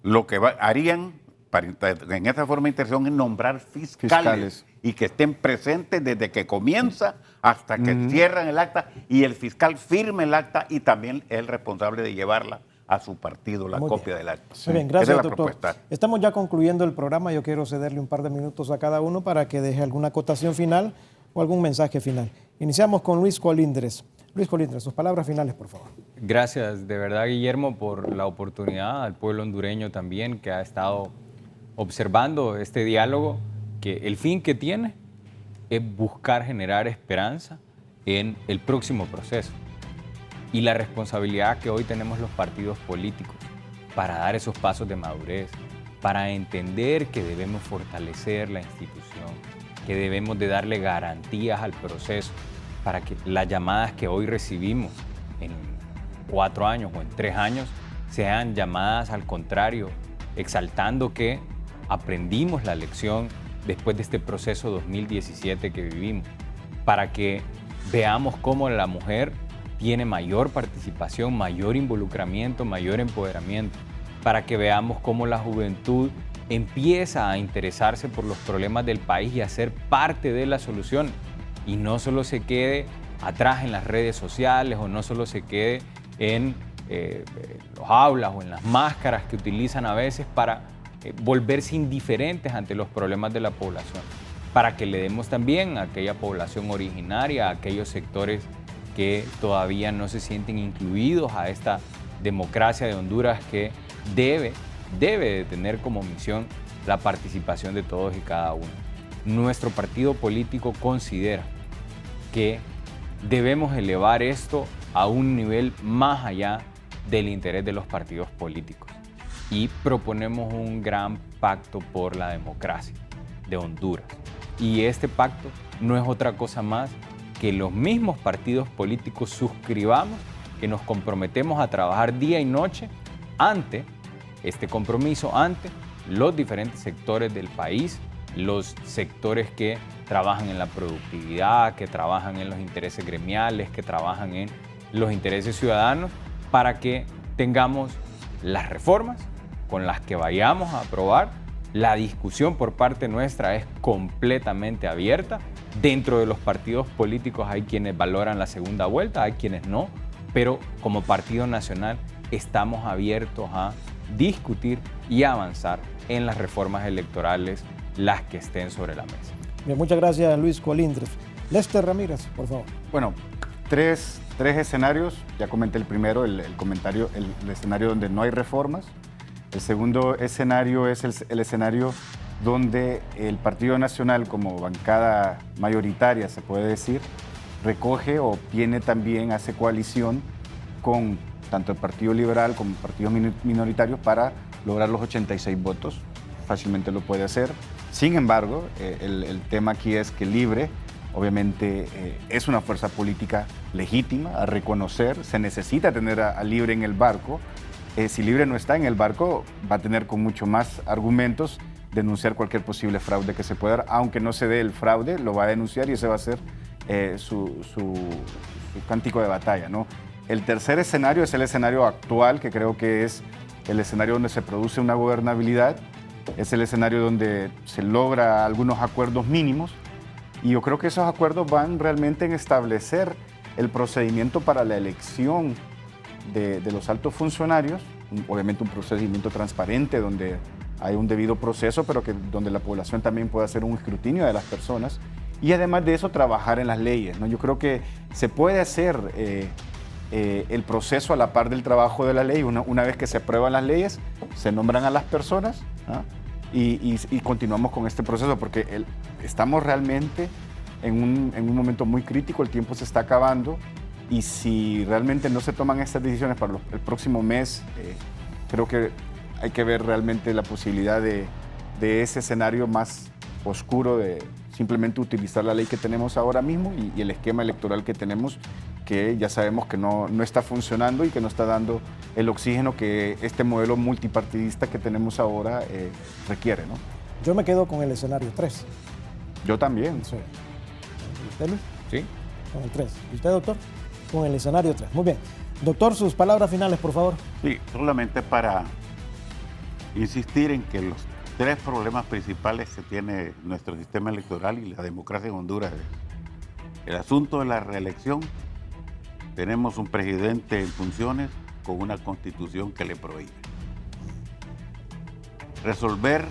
Speaker 8: lo que harían en esa forma de interacción es nombrar fiscales y que estén presentes desde que comienza hasta que cierran el acta y el fiscal firme el acta y también es el responsable de llevarla a su partido, la copia del acta.
Speaker 5: Muy bien, gracias,
Speaker 8: Esa es la
Speaker 5: doctor.
Speaker 8: propuesta.
Speaker 5: Estamos ya concluyendo el programa. Yo quiero cederle un par de minutos a cada uno para que deje alguna acotación final o algún mensaje final. Iniciamos con Luis Colindres. Luis Colindres, sus palabras finales, por favor.
Speaker 7: Gracias, de verdad, Guillermo, por la oportunidad, al pueblo hondureño también, que ha estado observando este diálogo, que el fin que tiene es buscar generar esperanza en el próximo proceso. Y la responsabilidad que hoy tenemos los partidos políticos para dar esos pasos de madurez, para entender que debemos fortalecer la institución, que debemos de darle garantías al proceso, para que las llamadas que hoy recibimos en 4 años o en 3 años sean llamadas al contrario, exaltando que aprendimos la lección después de este proceso 2017 que vivimos, para que veamos cómo la mujer tiene mayor participación, mayor involucramiento, mayor empoderamiento, para que veamos cómo la juventud empieza a interesarse por los problemas del país y a ser parte de la solución y no solo se quede atrás en las redes sociales o no solo se quede en los aulas o en las máscaras que utilizan a veces para volverse indiferentes ante los problemas de la población, para que le demos también a aquella población originaria, a aquellos sectores que todavía no se sienten incluidos a esta democracia de Honduras que debe de tener como misión la participación de todos y cada uno. Nuestro partido político considera que debemos elevar esto a un nivel más allá del interés de los partidos políticos y proponemos un gran pacto por la democracia de Honduras. Y este pacto no es otra cosa más que los mismos partidos políticos suscribamos, que nos comprometemos a trabajar día y noche ante este compromiso, ante los diferentes sectores del país, los sectores que trabajan en la productividad, que trabajan en los intereses gremiales, que trabajan en los intereses ciudadanos, para que tengamos las reformas con las que vayamos a aprobar. La discusión por parte nuestra es completamente abierta. Dentro de los partidos políticos hay quienes valoran la segunda vuelta, hay quienes no, pero como Partido Nacional estamos abiertos a discutir y avanzar en las reformas electorales, las que estén sobre la mesa.
Speaker 5: Bien, muchas gracias, Luis Colindres. Lester Ramírez, por favor.
Speaker 6: Bueno, tres escenarios. Ya comenté el primero, el escenario donde no hay reformas. El segundo escenario es el escenario donde el Partido Nacional, como bancada mayoritaria, se puede decir, recoge o tiene también, hace coalición con tanto el Partido Liberal como partidos minoritarios para lograr los 86 votos. Fácilmente lo puede hacer. Sin embargo, el tema aquí es que Libre, obviamente, es una fuerza política legítima a reconocer. Se necesita tener a Libre en el barco. Si Libre no está en el barco, va a tener con mucho más argumentos denunciar cualquier posible fraude que se pueda dar. Aunque no se dé el fraude, lo va a denunciar y ese va a ser su cántico de batalla, ¿no? El tercer escenario es el escenario actual, que creo que es el escenario donde se produce una gobernabilidad. Es el escenario donde se logra algunos acuerdos mínimos. Y yo creo que esos acuerdos van realmente en establecer el procedimiento para la elección de los altos funcionarios, obviamente un procedimiento transparente donde hay un debido proceso, pero donde la población también puede hacer un escrutinio de las personas y además de eso trabajar en las leyes, ¿no? Yo creo que se puede hacer el proceso a la par del trabajo de la ley. Una vez que se aprueban las leyes, se nombran a las personas, ¿no? y continuamos con este proceso porque estamos realmente en un momento muy crítico, el tiempo se está acabando y si realmente no se toman estas decisiones para el próximo mes, creo que hay que ver realmente la posibilidad de ese escenario más oscuro de simplemente utilizar la ley que tenemos ahora mismo y el esquema electoral que tenemos, que ya sabemos que no está funcionando y que no está dando el oxígeno que este modelo multipartidista que tenemos ahora requiere, ¿no?
Speaker 5: Yo me quedo con el escenario 3.
Speaker 6: Yo también.
Speaker 5: Sí. ¿Usted, Luis?
Speaker 6: Sí.
Speaker 5: Con el 3. ¿Y usted, doctor? Con el escenario 3. Muy bien. Doctor, sus palabras finales, por favor.
Speaker 8: Sí, solamente para insistir en que los tres problemas principales que tiene nuestro sistema electoral y la democracia en Honduras es el asunto de la reelección. Tenemos un presidente en funciones con una constitución que le prohíbe. Resolver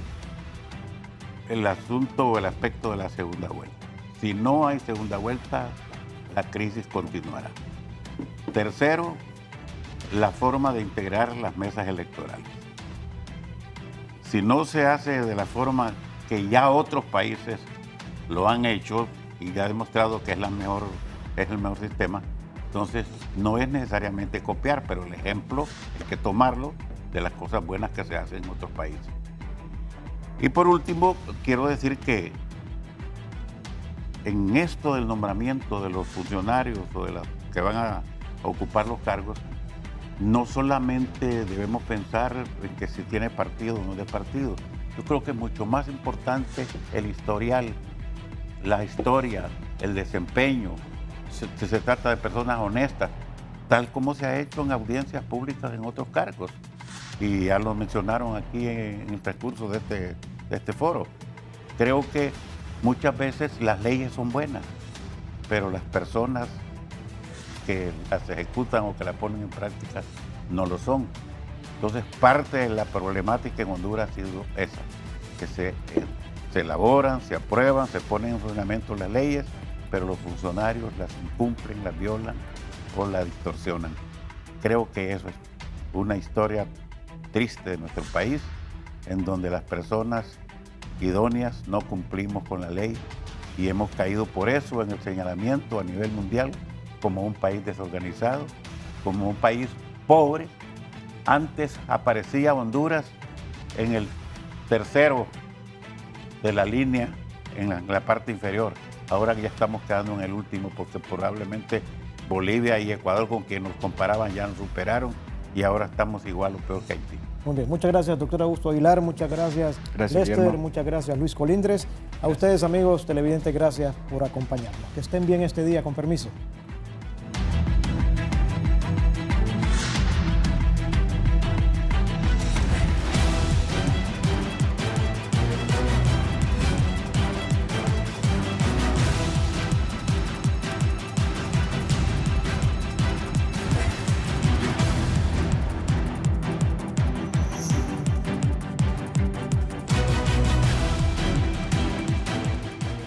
Speaker 8: el asunto o el aspecto de la segunda vuelta. Si no hay segunda vuelta, la crisis continuará. Tercero, la forma de integrar las mesas electorales. Si no se hace de la forma que ya otros países lo han hecho y ya ha demostrado que es el mejor sistema, entonces no es necesariamente copiar, pero el ejemplo hay que tomarlo de las cosas buenas que se hacen en otros países. Y por último, quiero decir que en esto del nombramiento de los funcionarios o de los que van a ocupar los cargos, no solamente debemos pensar en que si tiene partido o no de partido. Yo creo que es mucho más importante el historial, la historia, el desempeño. Si se trata de personas honestas, tal como se ha hecho en audiencias públicas en otros cargos. Y ya lo mencionaron aquí en el transcurso de este foro. Creo que muchas veces las leyes son buenas, pero las personas que las ejecutan o que las ponen en práctica no lo son. Entonces, parte de la problemática en Honduras ha sido esa, que se elaboran, se aprueban, se ponen en funcionamiento las leyes, pero los funcionarios las incumplen, las violan o las distorsionan. Creo que eso es una historia triste de nuestro país, en donde las personas idóneas no cumplimos con la ley y hemos caído por eso en el señalamiento a nivel mundial como un país desorganizado, como un país pobre. Antes aparecía Honduras en el tercero de la línea, en la parte inferior. Ahora ya estamos quedando en el último, porque probablemente Bolivia y Ecuador, con quien nos comparaban, ya nos superaron y ahora estamos igual o peor que Haití.
Speaker 5: Muy bien, muchas gracias, doctor Augusto Aguilar, muchas gracias, Lester,
Speaker 6: Guillermo.
Speaker 5: muchas gracias, Luis Colindres. A ustedes, amigos televidentes, gracias por acompañarnos. Que estén bien este día, con permiso.